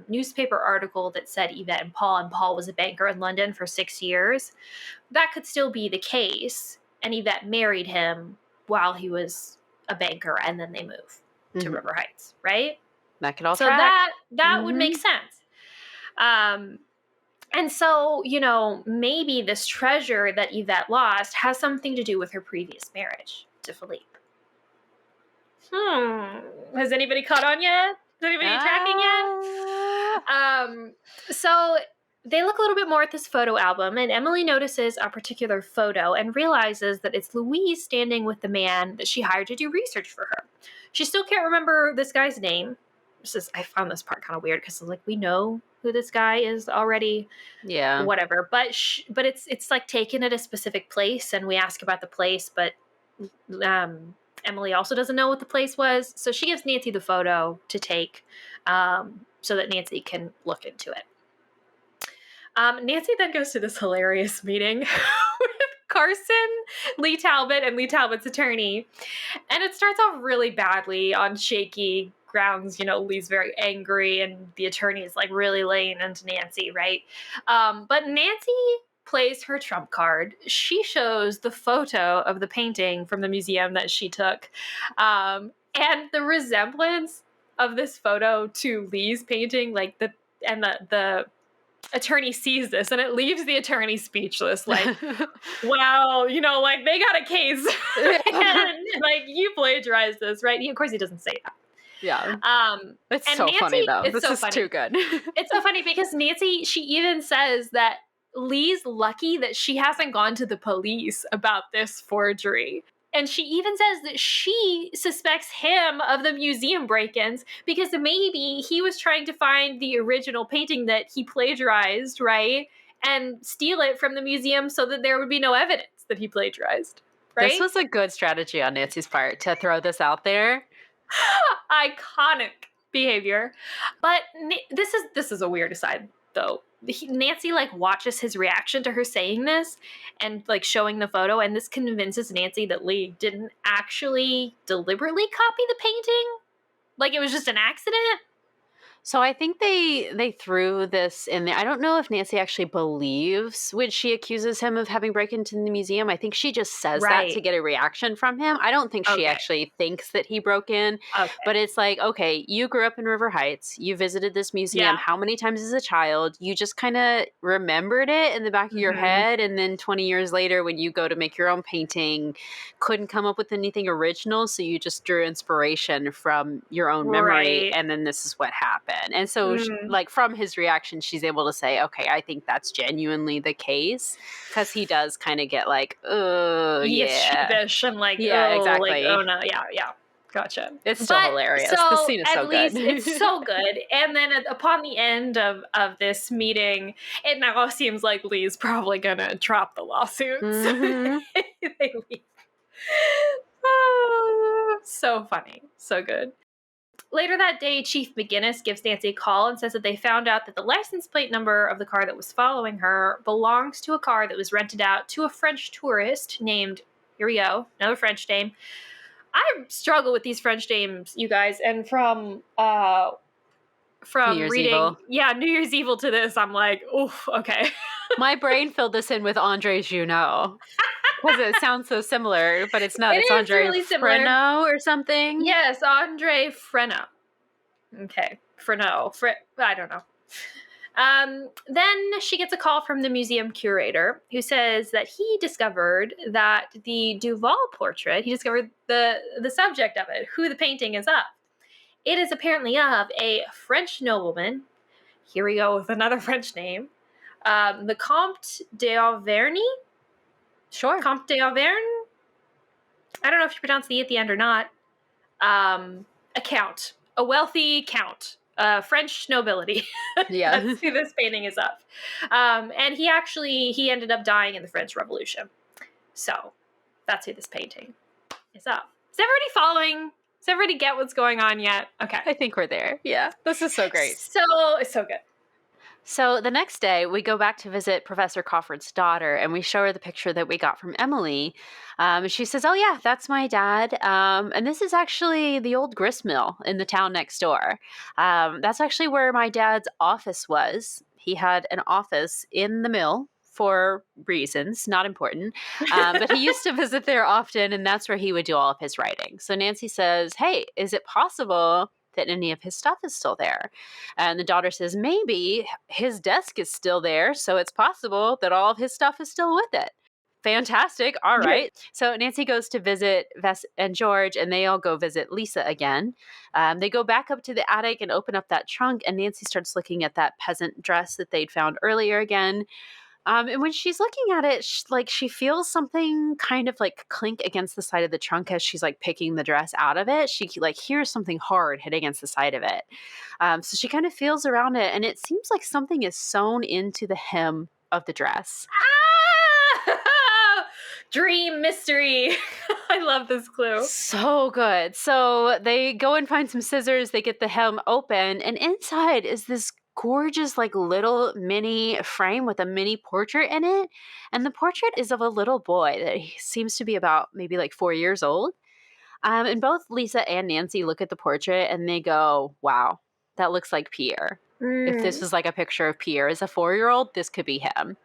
newspaper article that said Yvette and Paul was a banker in London for 6 years. That could still be the case. And Yvette married him while he was a banker, and then they move to River Heights, right? That could all so track. that would make sense. And so, maybe this treasure that Yvette lost has something to do with her previous marriage to Philippe. Has anybody caught on yet? Is anybody tracking yet? So they look a little bit more at this photo album, and Emily notices a particular photo and realizes that it's Louise standing with the man that she hired to do research for her. She still can't remember this guy's name. I found this part kind of weird because we know who this guy is already. Yeah. Whatever. But it's like taken at a specific place, and we ask about the place, but Emily also doesn't know what the place was. So she gives Nancy the photo to take so that Nancy can look into it. Nancy then goes to this hilarious meeting with Carson, Lee Talbot, and Lee Talbot's attorney. And it starts off really badly on shaky grounds. Lee's very angry and the attorney is really laying into Nancy, right? But Nancy plays her trump card. She shows the photo of the painting from the museum that she took. And the resemblance of this photo to Lee's painting, like the attorney sees this and it leaves the attorney speechless. Like, well, you know, like they got a case. And like, you plagiarized this, right? Of course he doesn't say that. Yeah. It's and so Nancy, funny though. It's this so is funny. too good. It's so funny because Nancy, she even says that Lee's lucky that she hasn't gone to the police about this forgery. And she even says that she suspects him of the museum break-ins because maybe he was trying to find the original painting that he plagiarized, right? And steal it from the museum so that there would be no evidence that he plagiarized, right? This was a good strategy on Nancy's part to throw this out there. Iconic behavior. But this is a weird aside, though. Nancy like watches his reaction to her saying this and like showing the photo, and this convinces Nancy that Lee didn't actually deliberately copy the painting. Like it was just an accident. So I think they threw this in there. I don't know if Nancy actually believes when she accuses him of having broken into the museum. I think she just says that to get a reaction from him. I don't think she actually thinks that he broke in. Okay. But it's like, okay, you grew up in River Heights. You visited this museum how many times as a child? You just kind of remembered it in the back of your head. And then 20 years later, when you go to make your own painting, couldn't come up with anything original. So you just drew inspiration from your own memory. And then this is what happened. And so, like, from his reaction, she's able to say, okay, I think that's genuinely the case. Because he does kind of get like, oh, yeah. Sheepish and like, yeah, oh, exactly. Like, oh, no. Yeah. Gotcha. It's still hilarious. The scene is so good. It's so good. And then upon the end of this meeting, it now seems like Lee's probably going to drop the lawsuits. They leave. Oh, so funny. So good. Later that day, Chief McGinnis gives Nancy a call and says that they found out that the license plate number of the car that was following her belongs to a car that was rented out to a French tourist named, here we go, another French name. I struggle with these French names, you guys, and from New Year's reading, Evil. New Year's Evil to this, I'm like, oof, okay. My brain filled this in with Andre Junot. Because it sounds so similar, but it's not. It's Andre really Freno or something. Yes, Andre Freno. Okay, Freno. I don't know. Then she gets a call from the museum curator who says that he discovered that the Duval portrait, he discovered the subject of it, who the painting is of. It is apparently of a French nobleman. Here we go with another French name. The Comte d'Auvergne. Sure. Comte d'Auvergne. I don't know if you pronounce the E at the end or not. A count. A wealthy count. French nobility. Yeah. That's who this painting is of. And he ended up dying in the French Revolution. So that's who this painting is of. Is everybody following? Does everybody get what's going on yet? Okay. I think we're there. Yeah. This is so great. So it's so good. So the next day, we go back to visit Professor Crawford's daughter, and we show her the picture that we got from Emily. She says, oh, yeah, that's my dad. And this is actually the old grist mill in the town next door. That's actually where my dad's office was. He had an office in the mill for reasons, not important. But he used to visit there often, and that's where he would do all of his writing. So Nancy says, hey, is it possible that any of his stuff is still there? And the daughter says, maybe his desk is still there, so it's possible that all of his stuff is still with it. Fantastic. All right. So Nancy goes to visit Vess and George, and they all go visit Lisa again. They go back up to the attic and open up that trunk, and Nancy starts looking at that peasant dress that they'd found earlier again. And when she's looking at it, she feels something kind of like clink against the side of the trunk as she's like picking the dress out of it. She like hears something hard hit against the side of it. So she kind of feels around it, and it seems like something is sewn into the hem of the dress. Dream mystery. I love this clue. So good. So they go and find some scissors. They get the hem open, and inside is this gorgeous like little mini frame with a mini portrait in it. And the portrait is of a little boy that seems to be about maybe like 4 years old. And both Lisa and Nancy look at the portrait and they go, wow, that looks like Pierre. If this is like a picture of Pierre as a 4-year-old, this could be him.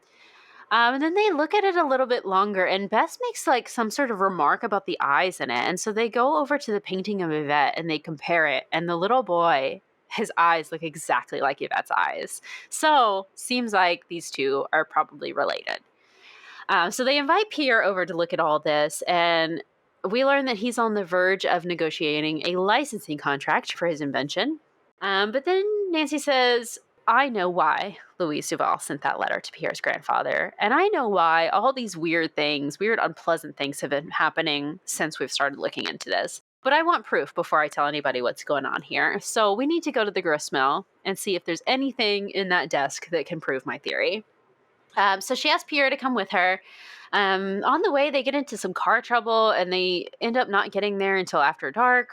And then they look at it a little bit longer, and Bess makes like some sort of remark about the eyes in it. And so they go over to the painting of Yvette and they compare it. And the little boy, his eyes look exactly like Yvette's eyes. So seems like these two are probably related. So they invite Pierre over to look at all this, and we learn that he's on the verge of negotiating a licensing contract for his invention. But then Nancy says, I know why Louise Duval sent that letter to Pierre's grandfather, and I know why all these weird, unpleasant things have been happening since we've started looking into this. But I want proof before I tell anybody what's going on here. So we need to go to the gristmill and see if there's anything in that desk that can prove my theory. So she asks Pierre to come with her. On the way, they get into some car trouble, and they end up not getting there until after dark.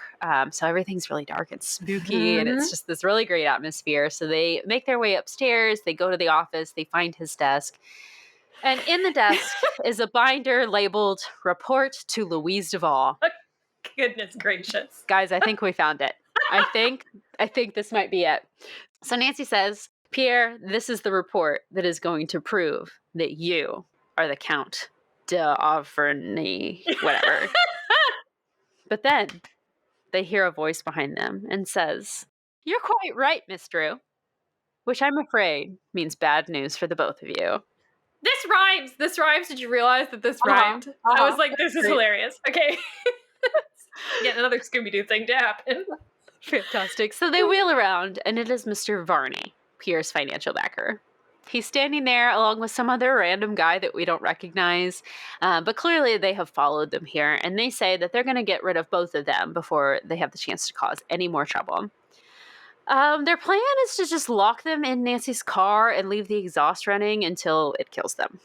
So everything's really dark and spooky, and it's just this really great atmosphere. So they make their way upstairs. They go to the office. They find his desk. And in the desk is a binder labeled Report to Louise Duval. Goodness gracious. Guys, I think we found it. I think this might be it. So Nancy says, Pierre, this is the report that is going to prove that you are the Count d'Auverney, whatever. But then they hear a voice behind them and says, you're quite right, Miss Drew, which I'm afraid means bad news for the both of you. This rhymes. This rhymes. Did you realize that this rhymed? I was like, this is hilarious. Okay. Get another Scooby-Doo thing to happen. Fantastic. So they wheel around, and it is Mr. Varney, Pierre's financial backer. He's standing there along with some other random guy that we don't recognize, but clearly they have followed them here, and they say that they're going to get rid of both of them before they have the chance to cause any more trouble. Their plan is to just lock them in Nancy's car and leave the exhaust running until it kills them.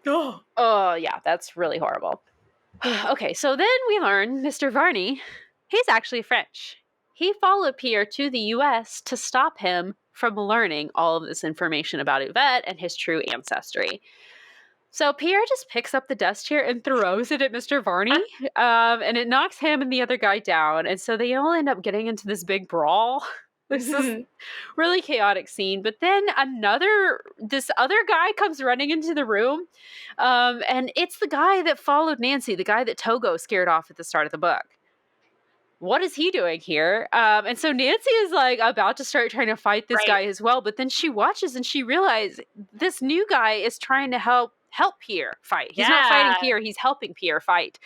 Oh, yeah, that's really horrible. Okay, so then we learn Mr. Varney, he's actually French. He followed Pierre to the U.S. to stop him from learning all of this information about Yvette and his true ancestry. So Pierre just picks up the desk chair and throws it at Mr. Varney, and it knocks him and the other guy down. And so they all end up getting into this big brawl. This is really chaotic scene. But then this other guy comes running into the room, and it's the guy that followed Nancy, the guy that Togo scared off at the start of the book. What is he doing here? And so Nancy is like about to start trying to fight this guy as well, but then she watches and she realizes this new guy is trying to help Pierre fight. He's not fighting Pierre, he's helping Pierre fight.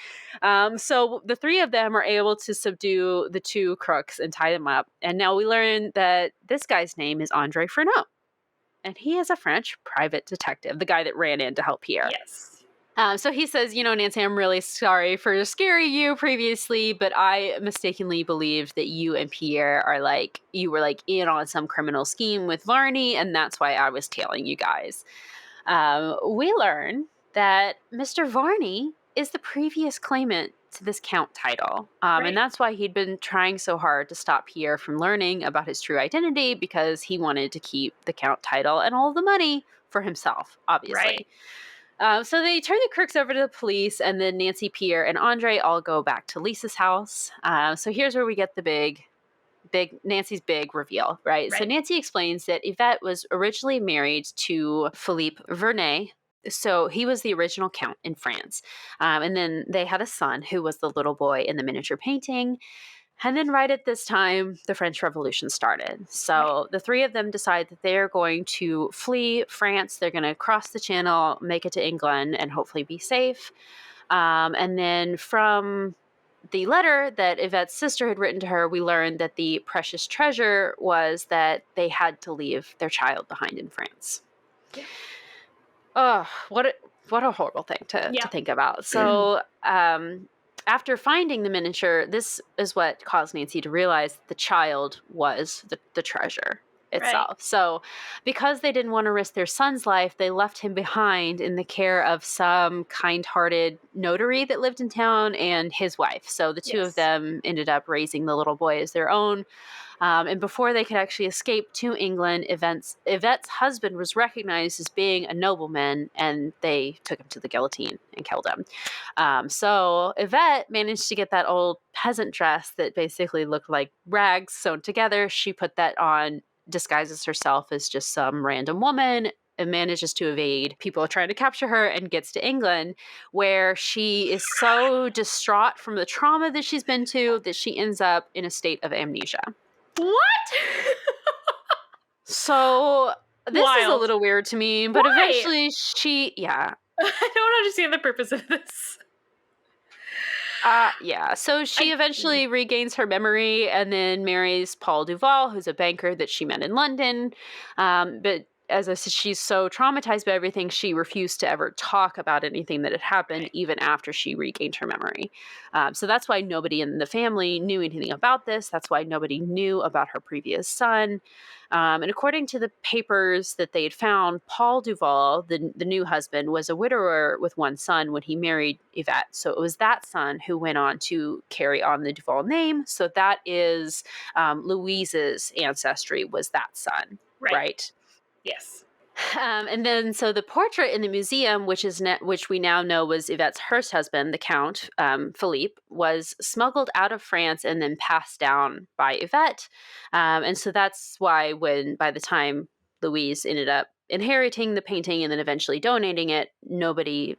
So the three of them are able to subdue the two crooks and tie them up. And now we learn that this guy's name is Andre Frenot. And he is a French private detective, the guy that ran in to help Pierre. Yes. So he says, Nancy, I'm really sorry for scaring you previously, but I mistakenly believed that you and Pierre you were in on some criminal scheme with Varney, and that's why I was tailing you guys. We learn that Mr. Varney is the previous claimant to this Count title. And that's why he'd been trying so hard to stop Pierre from learning about his true identity, because he wanted to keep the Count title and all the money for himself, obviously. So they turn the crooks over to the police, and then Nancy, Pierre, and Andre all go back to Lisa's house. So here's where we get the Nancy's big reveal, right? So Nancy explains that Yvette was originally married to Philippe Vernet. So he was the original Count in France. And then they had a son who was the little boy in the miniature painting. And then right at this time, the French Revolution started. So the three of them decide that they're going to flee France. They're going to cross the channel, make it to England, and hopefully be safe. And then from the letter that Yvette's sister had written to her, we learned that the precious treasure was that they had to leave their child behind in France. Yeah. Oh, what a horrible thing to think about. So after finding the miniature, this is what caused Nancy to realize that the child was the treasure itself. Right. So because they didn't want to risk their son's life, they left him behind in the care of some kind-hearted notary that lived in town and his wife. So the two of them ended up raising the little boy as their own. And before they could actually escape to England, Yvette's husband was recognized as being a nobleman, and they took him to the guillotine and killed him. So Yvette managed to get that old peasant dress that basically looked like rags sewn together. She put that on, disguises herself as just some random woman, and manages to evade people trying to capture her and gets to England, where she is so distraught from the trauma that she's been to that she ends up in a state of amnesia. What? So this is a Wild. little weird to me, but Why? eventually she, I don't understand the purpose of this. So she eventually regains her memory and then marries Paul Duval, who's a banker that she met in London. But as I said, she's so traumatized by everything, she refused to ever talk about anything that had happened, even after she regained her memory. So that's why nobody in the family knew anything about this. That's why nobody knew about her previous son. And according to the papers that they had found, Paul Duval, the new husband, was a widower with one son when he married Yvette. So it was that son who went on to carry on the Duval name. So that is Louise's ancestry was that son, right? Yes. And then, so the portrait in the museum, which we now know was Yvette's first husband, the Count Philippe, was smuggled out of France and then passed down by Yvette. And so that's why by the time Louise ended up inheriting the painting and then eventually donating it, nobody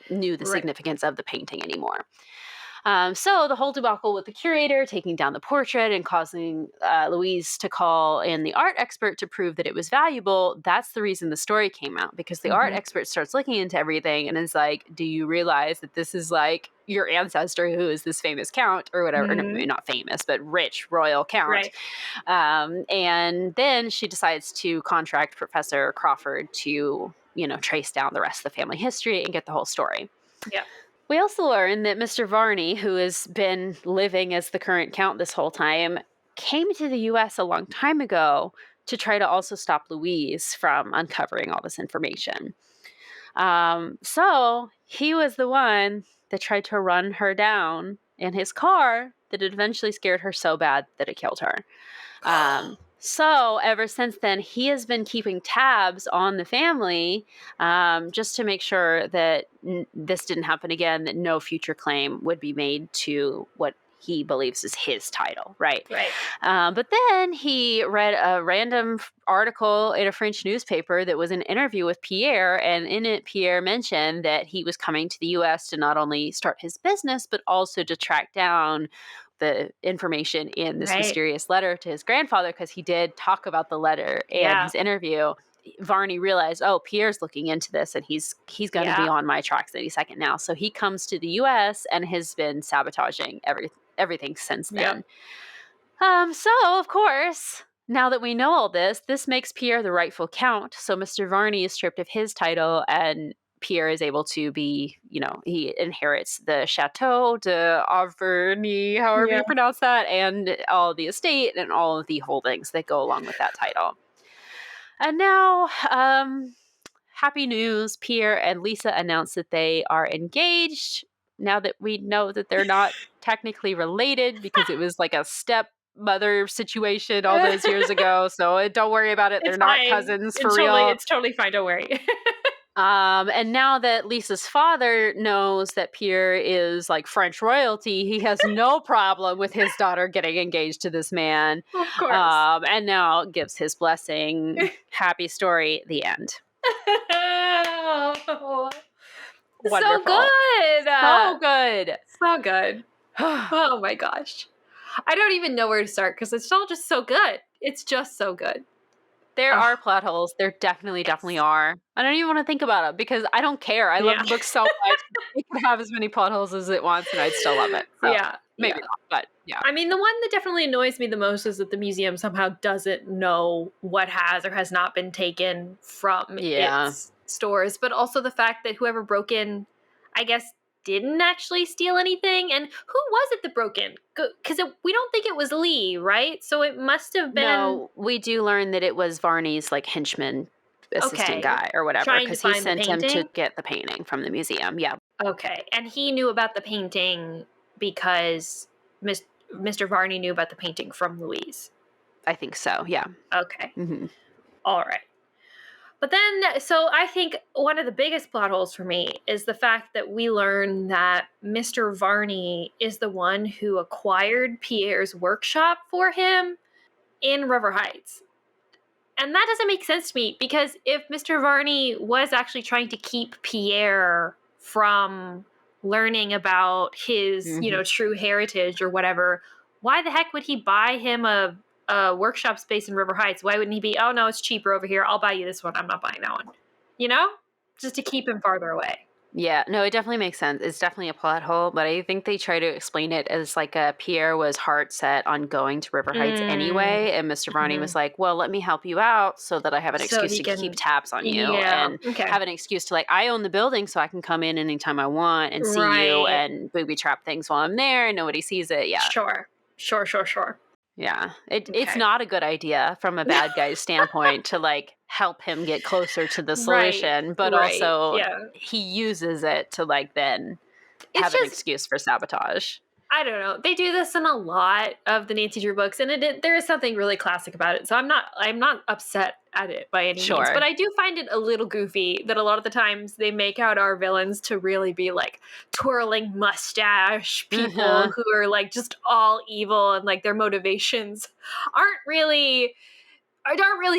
knew the significance of the painting anymore. So the whole debacle with the curator taking down the portrait and causing Louise to call in the art expert to prove that it was valuable, that's the reason the story came out, because the art expert starts looking into everything and is like, do you realize that this is like your ancestor who is this famous count or whatever, or not famous, but rich royal count. And then she decides to contract Professor Crawford to, trace down the rest of the family history and get the whole story. Yeah. We also learn that Mr. Varney, who has been living as the current count this whole time, came to the U.S. a long time ago to try to also stop Louise from uncovering all this information. So he was the one that tried to run her down in his car that eventually scared her so bad that it killed her. So ever since then, he has been keeping tabs on the family just to make sure that this didn't happen again, that no future claim would be made to what he believes is his title, right? But then he read a random article in a French newspaper that was an interview with Pierre, and in it, Pierre mentioned that he was coming to the U.S. to not only start his business, but also to track down the information in this mysterious letter to his grandfather, because he did talk about the letter in his interview. Varney realized, Pierre's looking into this and he's going to be on my tracks any second now. So he comes to the U.S. and has been sabotaging everything since then. So, of course, now that we know all this makes Pierre the rightful count. So Mr. Varney is stripped of his title and Pierre is able to be, he inherits the Chateau de Auvergne, however you pronounce that, and all the estate and all of the holdings that go along with that title. And now, happy news, Pierre and Lisa announced that they are engaged. Now that we know that they're not technically related, because it was like a stepmother situation all those years ago. So don't worry about it. They're not cousins for real. It's totally fine. Don't worry. And now that Lisa's father knows that Pierre is like French royalty, he has no problem with his daughter getting engaged to this man. Of course. And now gives his blessing. Happy story. The end. Wonderful. So good. So good. So good. Oh my gosh. I don't even know where to start because it's all just so good. It's just so good. There are plot holes. There definitely are. I don't even want to think about it because I don't care. I love the book so much. It can have as many plot holes as it wants and I'd still love it. So maybe not, but yeah. I mean, the one that definitely annoys me the most is that the museum somehow doesn't know what has or has not been taken from its stores, but also the fact that whoever broke in, I guess, didn't actually steal anything. And who was it that broke in? Because we don't think it was Lee, right? So it must have been... No, we do learn that it was Varney's like henchman assistant guy or whatever, because he sent him to get the painting from the museum. Yeah. Okay. And he knew about the painting because Mr. Varney knew about the painting from Louise. I think so, yeah. Okay. Mm-hmm. All right. But then, so I think one of the biggest plot holes for me is the fact that we learn that Mr. Varney is the one who acquired Pierre's workshop for him in River Heights. And that doesn't make sense to me, because if Mr. Varney was actually trying to keep Pierre from learning about his, true heritage or whatever, why the heck would he buy him a workshop space in River Heights? Why wouldn't he be, oh no, it's cheaper over here, I'll buy you this one, I'm not buying that one? Just to keep him farther away. Yeah, no, it definitely makes sense. It's definitely a plot hole, but I think they try to explain it as like Pierre was heart set on going to River Heights anyway, and Mr. Varney was like, well, let me help you out so that I have an excuse to keep tabs on you and have an excuse to, like, I own the building so I can come in anytime I want and see you and booby trap things while I'm there and nobody sees it. Yeah. Sure. Yeah, it's not a good idea from a bad guy's standpoint to, like, help him get closer to the solution, but also he uses it to, like, then have an excuse for sabotage. I don't know. They do this in a lot of the Nancy Drew books, and there is something really classic about it. So I'm not upset at it by any means, but I do find it a little goofy that a lot of the times they make out our villains to really be like twirling mustache people who are like just all evil, and like their motivations aren't really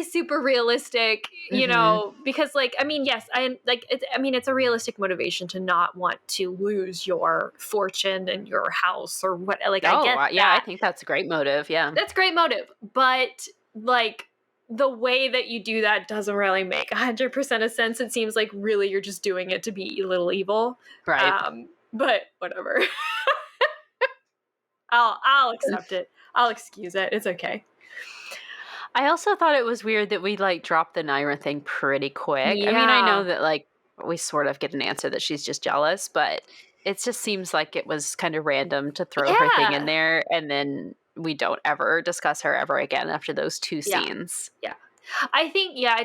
super realistic, because yes, it's a realistic motivation to not want to lose your fortune and your house or what, I get that. Yeah, I think that's a great motive. Yeah. That's a great motive, but like the way that you do that doesn't really make 100% of sense. It seems like really you're just doing it to be a little evil. Right. But whatever. I'll accept it. I'll excuse it. It's okay. I also thought it was weird that we, like, dropped the Naira thing pretty quick. Yeah. I mean, I know that, like, we sort of get an answer that she's just jealous, but it just seems like it was kind of random to throw her thing in there, and then we don't ever discuss her ever again after those two scenes. Yeah. I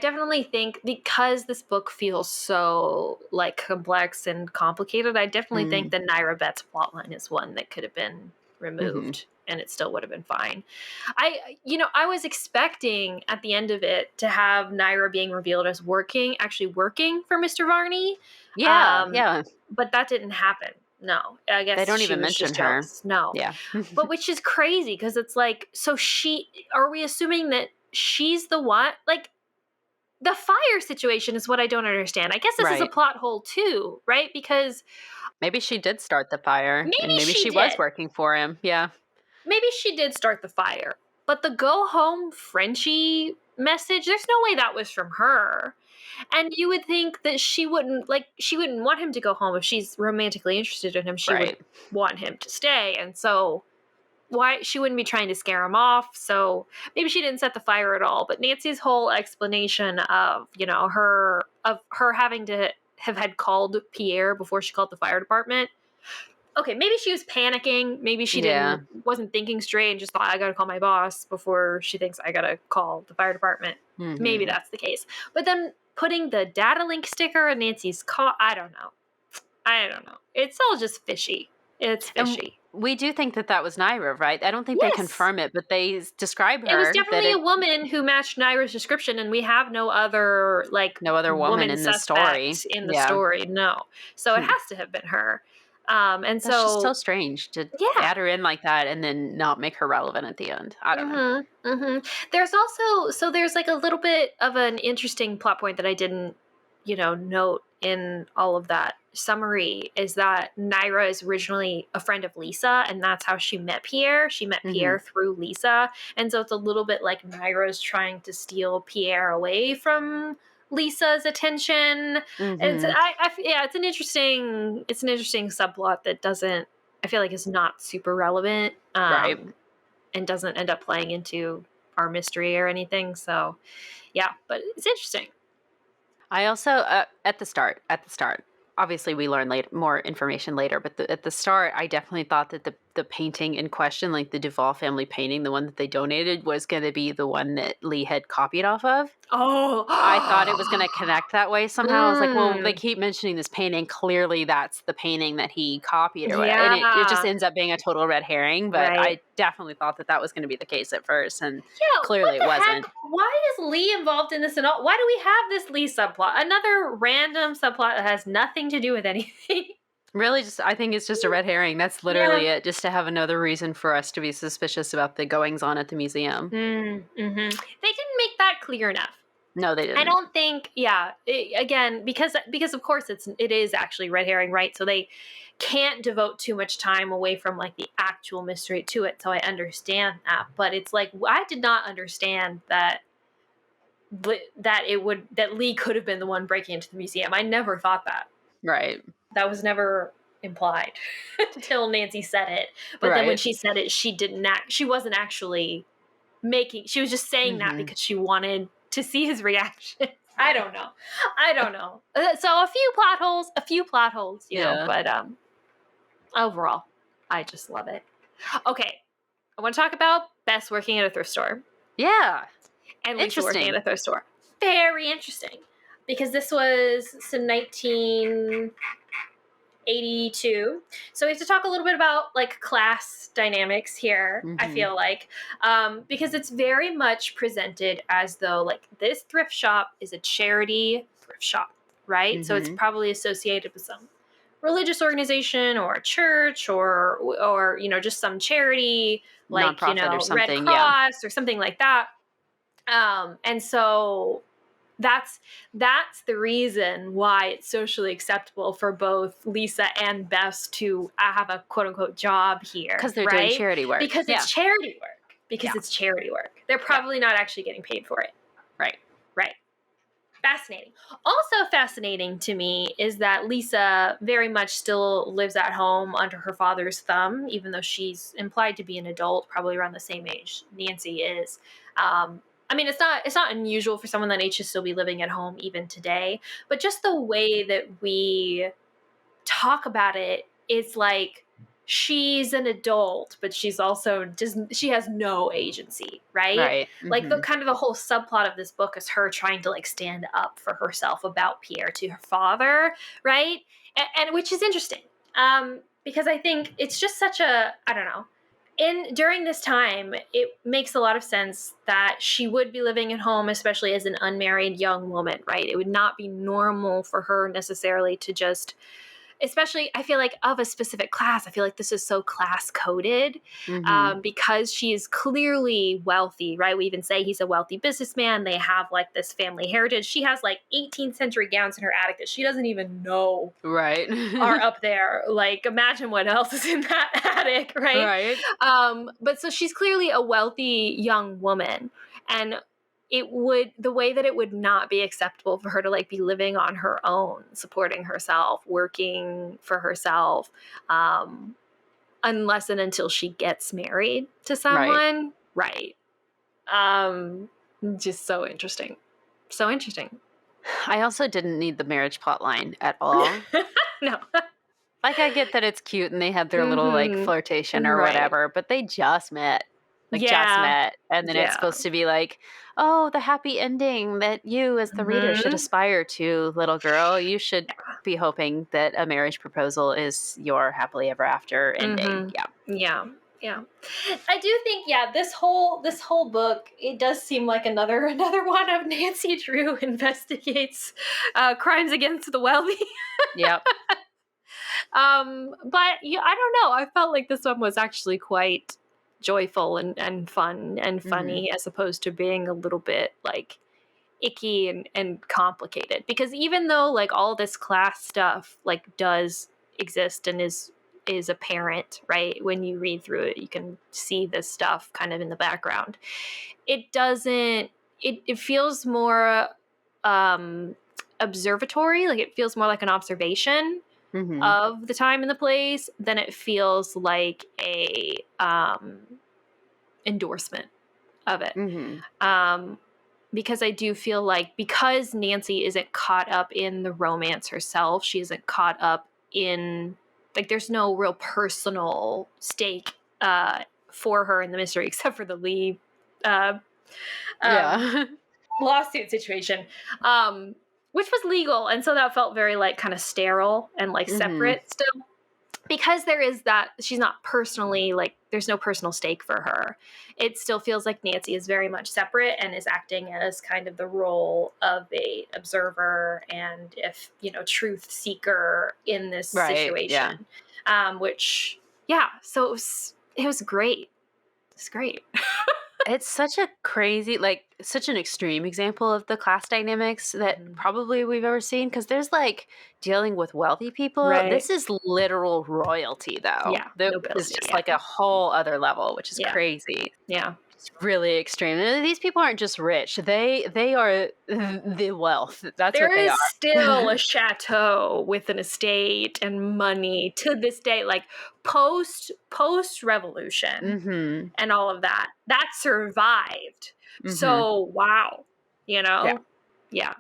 definitely think because this book feels so, like, complex and complicated, I definitely think the Naira Betts plotline is one that could have been removed. And it still would have been fine. I was expecting at the end of it to have Naira being revealed as actually working for Mr. Varney. Yeah. But that didn't happen. No, I guess they don't even mention her. Jealous. No. Yeah. But which is crazy, because it's like, so are we assuming that she's the one? Like, the fire situation is what I don't understand. I guess this is a plot hole too, right? Because maybe she did start the fire. Maybe she was working for him. Yeah. Maybe she did start the fire, but the go home Frenchie message, there's no way that was from her. And you would think that she wouldn't want him to go home if she's romantically interested in him. She would want him to stay. And so she wouldn't be trying to scare him off. So maybe she didn't set the fire at all. But Nancy's whole explanation of, her having to have had called Pierre before she called the fire department. Okay, maybe she was panicking. Maybe she wasn't thinking straight and just thought, I gotta call my boss before she thinks I gotta call the fire department. Maybe that's the case. But then putting the data link sticker in Nancy's call, I don't know. It's all just fishy. It's fishy. We do think that was Naira, right? I don't think they confirm it, but they describe her. It was definitely a woman who matched Naira's description, and we have no other woman in the story. Story, no. So it has to have been her. And that's so just so strange to add her in like that and then not make her relevant at the end. I don't know. There's also, there's like a little bit of an interesting plot point that I didn't, note in all of that summary, is that Naira is originally a friend of Lisa, and that's how she met Pierre. She met Pierre through Lisa. And so it's a little bit like Naira's trying to steal Pierre away from Lisa's attention. And it's an interesting subplot that I feel like is not super relevant, and doesn't end up playing into our mystery or anything. So yeah, but it's interesting. I also at the start, obviously we learn more information later, but at the start I definitely thought that the painting in question, like the Duvall family painting, the one that they donated, was going to be the one that Lee had copied off of. Oh, I thought it was going to connect that way somehow. I was like, well, they keep mentioning this painting. Clearly that's the painting that he copied or whatever. And it just ends up being a total red herring. But I definitely thought that was going to be the case at first. And clearly it wasn't. Why is Lee involved in this at all? Why do we have this Lee subplot? Another random subplot that has nothing to do with anything. Really, I think it's just a red herring. That's literally it, just to have another reason for us to be suspicious about the goings-on at the museum. They didn't make that not clear enough. No, they didn't. I don't think, again, because of course it is actually red herring, right? So they can't devote too much time away from like the actual mystery to it. So I understand that, but it's like, I did not understand that Lee could have been the one breaking into the museum. I never thought that. Right. That was never implied until Nancy said it. But then when she said it, she wasn't actually she was just saying that because she wanted to see his reaction. I don't know. So a few plot holes, you know, but overall, I just love it. Okay. I want to talk about Bess working at a thrift store. Yeah. And Lisa working at a thrift store. Very interesting. Because this was some 1982. So we have to talk a little bit about like class dynamics here, I feel like. Because it's very much presented as though like this thrift shop is a charity thrift shop, right? So it's probably associated with some religious organization or a church or you know, just some charity like, nonprofit, you know, or something, Red Cross or something like that. And so that's the reason why it's socially acceptable for both Lisa and Bess to have a quote unquote job here. Because they're doing charity work. Because it's charity work. It's charity work. They're probably not actually getting paid for it. Right. Fascinating. Also fascinating to me is that Lisa very much still lives at home under her father's thumb, even though she's implied to be an adult, probably around the same age Nancy is. I mean, it's not unusual for someone that age to still be living at home even today, but just the way that we talk about it, it's like she's an adult, but she has no agency, right? Like the kind of the whole subplot of this book is her trying to like stand up for herself about Pierre to her father, right? And which is interesting, because I think it's just such a, I don't know. During this time, it makes a lot of sense that she would be living at home, especially as an unmarried young woman, right? It would not be normal for her necessarily to just, especially, I feel like of a specific class, I feel like this is so class coded because she is clearly wealthy, right? We even say he's a wealthy businessman. They have like this family heritage. She has like 18th century gowns in her attic that she doesn't even know are up there. Like, imagine what else is in that attic, right? But so she's clearly a wealthy young woman, and the way that it would not be acceptable for her to like be living on her own, supporting herself, working for herself, unless and until she gets married to someone. Right. Just so interesting. I also didn't need the marriage plot line at all. No. Like, I get that it's cute and they had their little like flirtation or whatever, but they just met. Just met. And then it's supposed to be like, oh, the happy ending that you as the reader should aspire to, little girl. You should be hoping that a marriage proposal is your happily ever after ending. Yeah. I do think, this whole book, it does seem like another one of Nancy Drew investigates crimes against the wealthy. Yep. But I don't know. I felt like this one was actually quite joyful and fun and funny, as opposed to being a little bit like icky and complicated. Because even though like all this class stuff like does exist and is apparent, right? When you read through it, you can see this stuff kind of in the background. It doesn't. It feels more observatory. Like it feels more like an observation of the time and the place than it feels like a endorsement of it. Because I do feel like, because Nancy isn't caught up in the romance herself, she isn't caught up in, like, there's no real personal stake for her in the mystery, except for the Lee lawsuit situation, which was legal, and so that felt very like kind of sterile and like separate still, because there is that, she's not personally, like, there's no personal stake for her. It still feels like Nancy is very much separate and is acting as kind of the role of a observer and, if you know, truth seeker in this situation. Which so it was great. It's great. It's such a crazy, like, such an extreme example of the class dynamics that probably we've ever seen. Because there's, like, dealing with wealthy people. Right. This is literal royalty, though. Yeah, This nobility, is just yeah. like a whole other level, which is Yeah. crazy. Yeah. It's really extreme. And these people aren't just rich. They are the wealth. That's There what they is are. still a chateau with an estate and money to this day, like post revolution Mm-hmm. and all of that survived. So wow, you know. Yeah.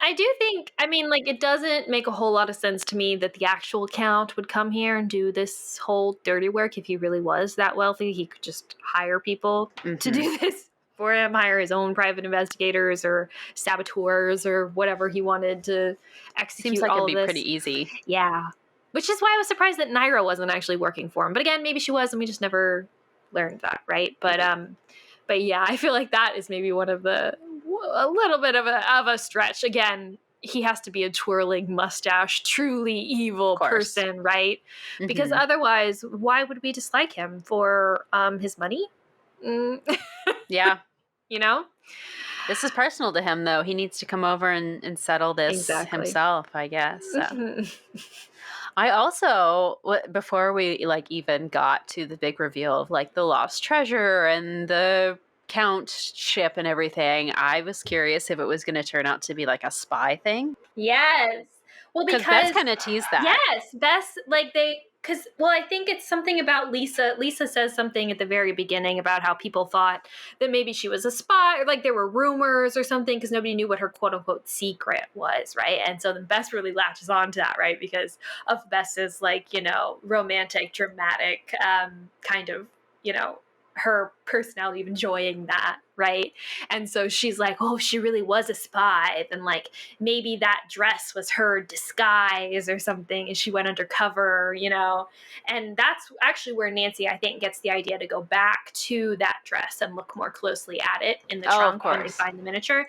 I do think, I mean, like, it doesn't make a whole lot of sense to me that the actual count would come here and do this whole dirty work. If he really was that wealthy, he could just hire people to do this for him, hire his own private investigators or saboteurs or whatever he wanted to execute. Seems like all it'd of be this. pretty easy. Yeah. Which is why I was surprised that Naira wasn't actually working for him. But again, maybe she was and we just never learned that, right? But yeah, I feel like that is maybe one of a little bit of a stretch. Again, he has to be a twirling mustache, truly evil person, right? Because otherwise, why would we dislike him for his money? Yeah. You know? This is personal to him, though. He needs to come over and settle this himself, I guess. So. I also, before we like even got to the big reveal of like the lost treasure and the count ship and everything, I was curious if it was going to turn out to be like a spy thing. Yes. Well, because Bess kind of teased that. Yes, Bess, like I think it's something about Lisa. Lisa says something at the very beginning about how people thought that maybe she was a spy, or like there were rumors or something, because nobody knew what her quote unquote secret was, right? And so then Bess really latches on to that, right? Because of Bess's like, you know, romantic, dramatic kind of, you know, her personality of enjoying that, right? And so she's like, oh, if she really was a spy, then like maybe that dress was her disguise or something, and she went undercover, you know. And that's actually where Nancy, I think, gets the idea to go back to that dress and look more closely at it in the trunk when they find the miniature.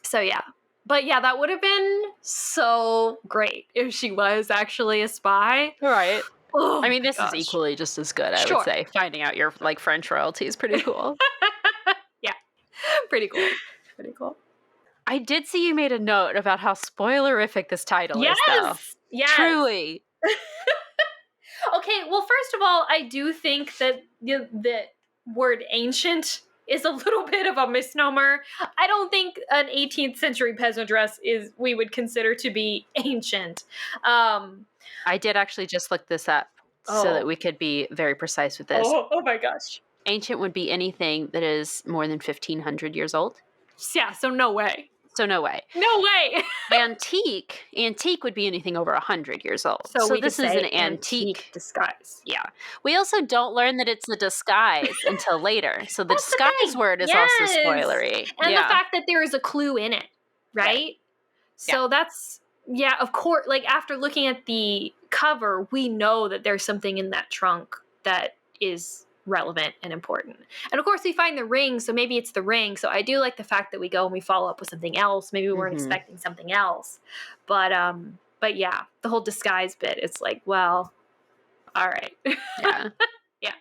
So yeah. But yeah, that would have been so great if she was actually a spy. Right. Oh, I mean, this is equally just as good, I would say. Finding out your like French royalty is pretty cool. Yeah. Pretty cool. Pretty cool. I did see you made a note about how spoilerific this title is, though. Yes. Truly. Okay, well, first of all, I do think that the word ancient is a little bit of a misnomer. I don't think an 18th century peasant dress we would consider to be ancient. I did actually just look this up so that we could be very precise with this. Oh my gosh. Ancient would be anything that is more than 1,500 years old. Yeah, so no way. No way. No way. Antique would be anything over 100 years old. So this is an antique disguise. Yeah. We also don't learn that it's a disguise until later. So the disguise word is also spoilery. And the fact that there is a clue in it, right? So that's, of course, like after looking at the cover, we know that there's something in that trunk that is relevant and important. And of course we find the ring, so maybe it's the ring. So I do like the fact that we go and we follow up with something else. Maybe we weren't expecting something else. But yeah, the whole disguise bit, it's like, well, all right. Yeah. Yeah.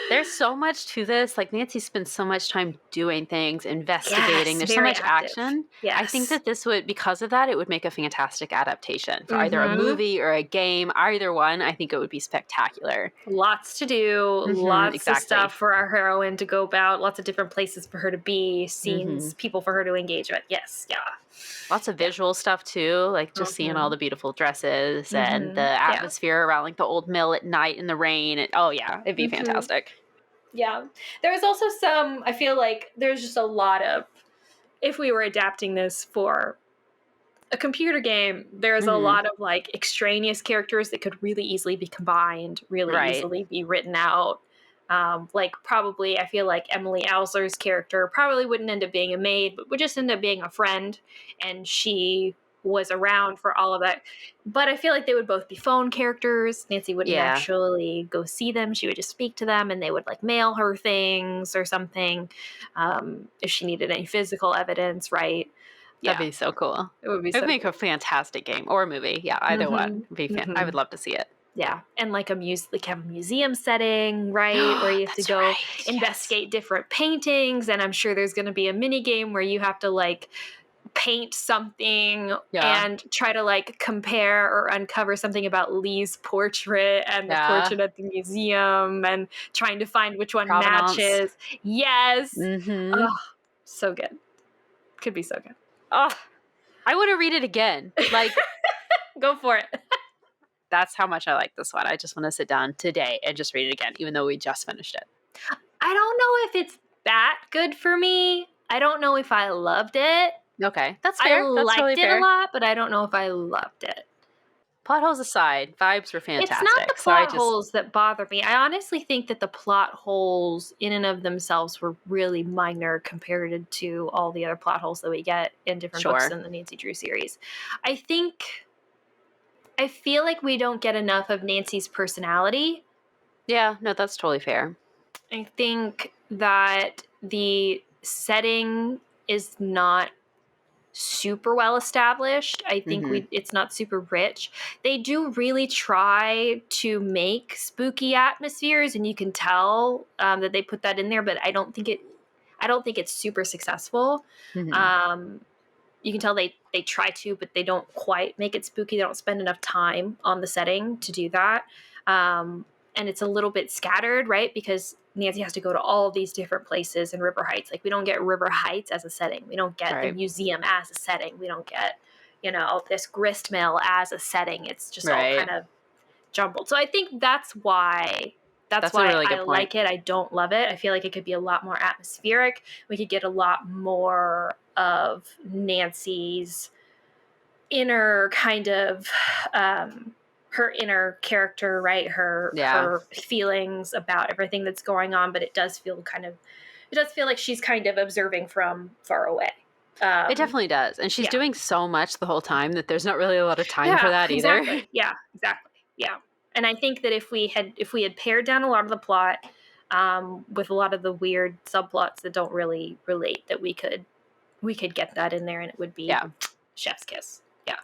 There's so much to this. Like Nancy spends so much time doing things, investigating. There's so much action. Yes. I think that this would, because of that, it would make a fantastic adaptation for either a movie or a game. Either one, I think it would be spectacular. Lots to do, lots of stuff for our heroine to go about, lots of different places for her to be, scenes, people for her to engage with. Yes, yeah. Lots of visual stuff too, like just seeing all the beautiful dresses and the atmosphere around like the old mill at night in the rain. It'd be fantastic. Yeah. There's also I feel like there's just a lot of, if we were adapting this for a computer game, there's a lot of like extraneous characters that could really easily be combined, really easily be written out. Like probably, I feel like Emily Owsler's character probably wouldn't end up being a maid, but would just end up being a friend, and she was around for all of that. But I feel like they would both be phone characters. Nancy wouldn't actually go see them. She would just speak to them, and they would like mail her things or something if she needed any physical evidence, right? That'd be so cool. It would be. It would make a fantastic game or a movie. Yeah, either one. It'd be I would love to see it. Yeah, and like have a museum setting, right, where you have to That's go right, investigate different paintings, and I'm sure there's going to be a mini game where you have to like paint something Yeah. and try to like compare or uncover something about Lee's portrait and the Yeah. portrait at the museum and trying to find which one Provenance. matches. Yes. Mm-hmm. Oh, so good. Could be so good. Oh, I want to read it again. Like, Go for it. that's how much I like this one. I just want to sit down today and just read it again, even though we just finished it. I don't know if it's that good for me. I don't know if I loved it. Okay, that's I fair. That's totally liked it fair. a lot, but I don't know if I loved it. Plot holes aside, vibes were It's fantastic. not the So I plot just holes that bother me. I honestly think that the plot holes in and of themselves were really minor compared to all the other plot holes that we get in different books Sure. in the Nancy Drew series. I feel like we don't get enough of Nancy's personality. Yeah, no, that's totally fair. I think that the setting is not super well established. I think Mhm. it's not super rich. They do really try to make spooky atmospheres, and you can tell that they put that in there. But I don't think it's super successful. Mhm. You can tell they try to, but they don't quite make it spooky. They don't spend enough time on the setting to do that. And it's a little bit scattered, right? Because Nancy has to go to all these different places in River Heights. Like we don't get River Heights as a setting. We don't get the Right. museum as a setting. We don't get, this grist mill as a setting. It's just all Right. kind of jumbled. So I think that's why That's a really I good point. like it. I don't love it. I feel like it could be a lot more atmospheric. We could get a lot more of Nancy's inner kind of her inner character, right? Her feelings about everything that's going on, but it does feel like she's kind of observing from far away. It definitely does. And she's yeah. doing so much the whole time that there's not really a lot of time Yeah, for that either. exactly. Yeah, exactly. Yeah. And I think that if we had pared down a lot of the plot with a lot of the weird subplots that don't really relate, that we could get that in there and it would be chef's kiss. Yeah.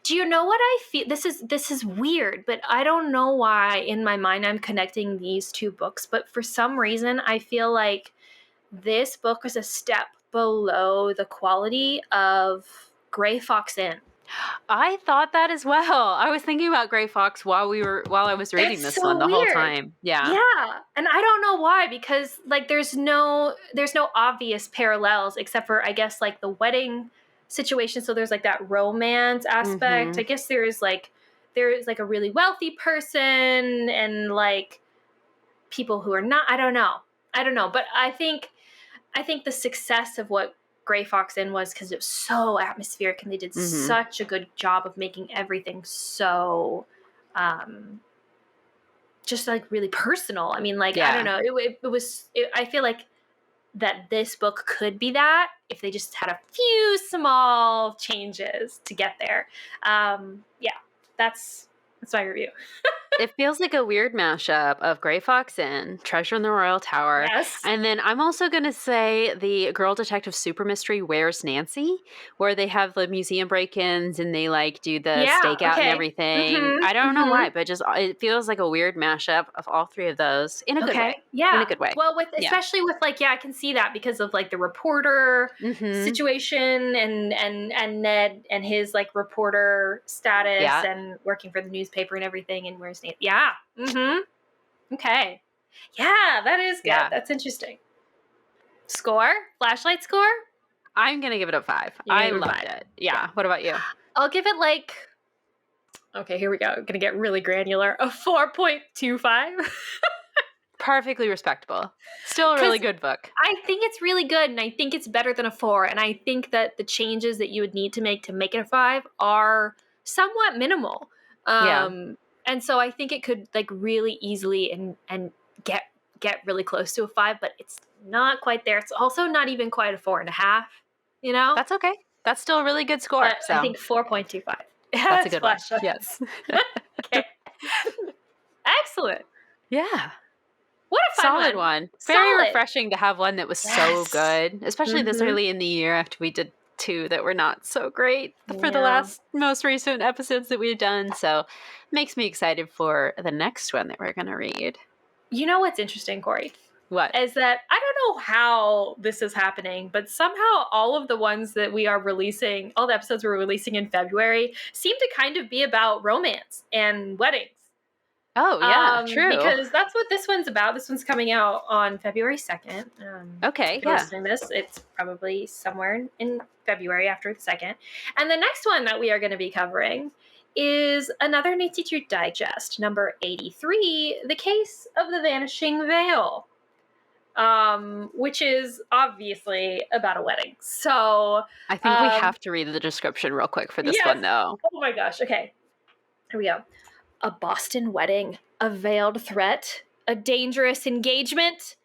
Do you know what I feel? This is weird, but I don't know why in my mind I'm connecting these two books, but for some reason I feel like this book was a step below the quality of Gray Fox Inn. I thought that as well. I was thinking about Gray Fox while I was reading It's this so one the whole weird. time. Yeah. Yeah. And I don't know why, because like there's no obvious parallels except for I guess like the wedding situation. So there's like that romance aspect. Mhm. I guess there's like a really wealthy person and like people who are not. I don't know. But I think the success of what Gray Fox Inn was because it was so atmospheric and they did such a good job of making everything so just like really personal. I mean, like, I don't know. I feel like that this book could be that if they just had a few small changes to get there. Yeah, that's my review. It feels like a weird mashup of Gray Fox Inn, Treasure in the Royal Tower, Yes. and then I'm also going to say the Girl Detective Super Mystery Where's Nancy, where they have the museum break-ins and they like do the stakeout and everything. I don't know why, but just it feels like a weird mashup of all three of those in a good way. Yeah. In a good way. Well, especially with like, I can see that because of like the reporter situation and Ned and his like reporter status and working for the newspaper and everything and where's Nancy. Yeah. Okay. Yeah, that is good. Yeah. That's interesting. Score? Flashlight score? I'm going to give it a 5. I loved it. Yeah. What about you? I'll give it like, okay, here we go. I'm going to get really granular. A 4.25. Perfectly respectable. Still a really good book. I think it's really good, and I think it's better than a 4, and I think that the changes that you would need to make it a 5 are somewhat minimal. And so I think it could like really easily and get really close to a 5, but it's not quite there. It's also not even quite a 4.5, you know? That's okay. That's still a really good score. But so I think 4.25. That's a good one. Flashlights. Yes. Okay. Excellent. Yeah. What a fun Solid one. Very refreshing to have one that was so good, especially this early in the year after we did two that were not so great for the most recent episodes that we've done. So makes me excited for the next one that we're going to read. You know what's interesting, Corey? What? Is that I don't know how this is happening, but somehow all of the ones that we are releasing, all the episodes we're releasing in February, seem to kind of be about romance and weddings. Oh, yeah, true. Because that's what this one's about. This one's coming out on February 2nd. Okay, if you're listening to this, it's probably somewhere in February after the 2nd. And the next one that we are going to be covering is another Nancy Drew Digest, number 83, The Case of the Vanishing Veil. Which is obviously about a wedding. So I think we have to read the description real quick for this one, though. Oh my gosh. Okay. Here we go. A Boston wedding, a veiled threat, a dangerous engagement.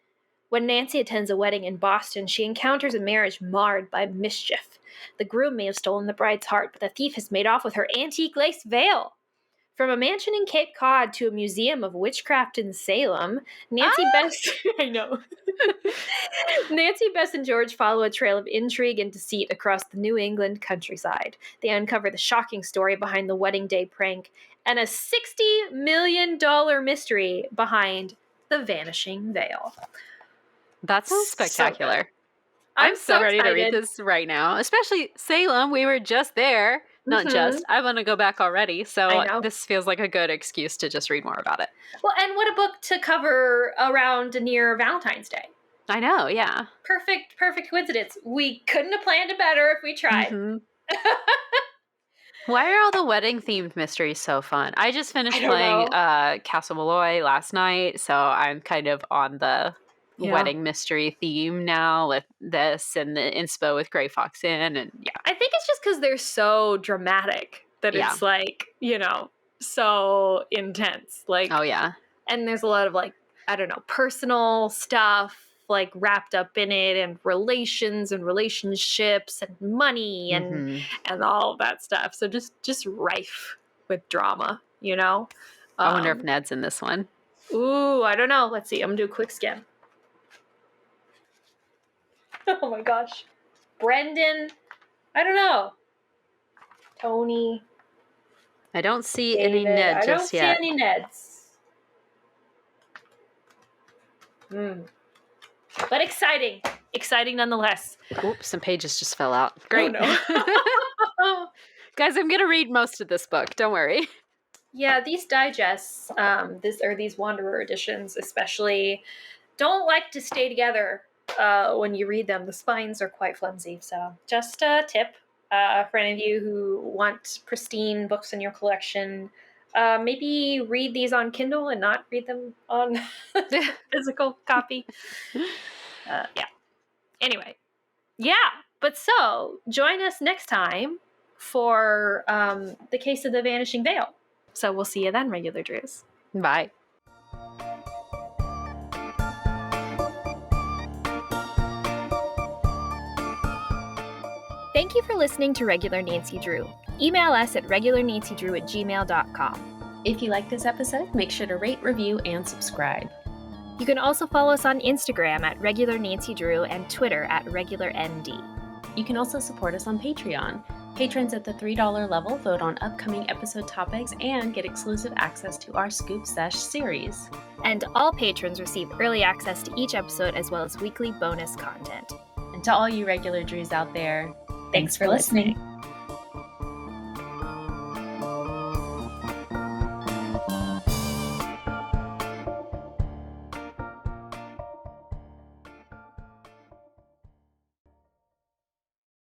When Nancy attends a wedding in Boston, she encounters a marriage marred by mischief. The groom may have stolen the bride's heart, but the thief has made off with her antique lace veil. From a mansion in Cape Cod to a museum of witchcraft in Salem, Nancy Best and George follow a trail of intrigue and deceit across the New England countryside. They uncover the shocking story behind the wedding day prank and a $60 million mystery behind the vanishing veil. That sounds spectacular. So I'm so ready to read this right now, especially Salem. We were just there. Not just. I want to go back already. So this feels like a good excuse to just read more about it. Well, and what a book to cover around near Valentine's Day. I know, yeah. Perfect coincidence. We couldn't have planned it better if we tried. Why are all the wedding-themed mysteries so fun? I just finished playing Castle Malloy last night, so I'm kind of on the wedding mystery theme now with this and the inspo with Grey Fox Inn, and I think it's just because they're so dramatic that it's like, so intense. Like, oh yeah. And there's a lot of like, I don't know, personal stuff like wrapped up in it, and relations and relationships and money and all of that stuff. So just rife with drama, I wonder if Ned's in this one. Ooh, I don't know. Let's see. I'm gonna do a quick scan. Oh my gosh. Brendan. I don't know. Tony. I don't see David. any Ned just yet. I don't see any Neds. But exciting. Exciting nonetheless. Oops, some pages just fell out. Great. Oh, no. Guys, I'm going to read most of this book. Don't worry. Yeah, these digests, these Wanderer editions especially, don't like to stay together when you read them. The spines are quite flimsy. So just a tip for any of you who want pristine books in your collection. Maybe read these on Kindle and not read them on physical copy. Anyway. Yeah. But so join us next time for The Case of the Vanishing Veil. So we'll see you then, regular Drews. Bye. Thank you for listening to Regular Nancy Drew. Email us at regularnancydrew@gmail.com. If you like this episode, make sure to rate, review, and subscribe. You can also follow us on Instagram at Regular Nancy Drew and Twitter at RegularND. You can also support us on Patreon. Patrons at the $3 level vote on upcoming episode topics and get exclusive access to our Scoop Sesh series. And all patrons receive early access to each episode as well as weekly bonus content. And to all you regular Drews out there, thanks for listening.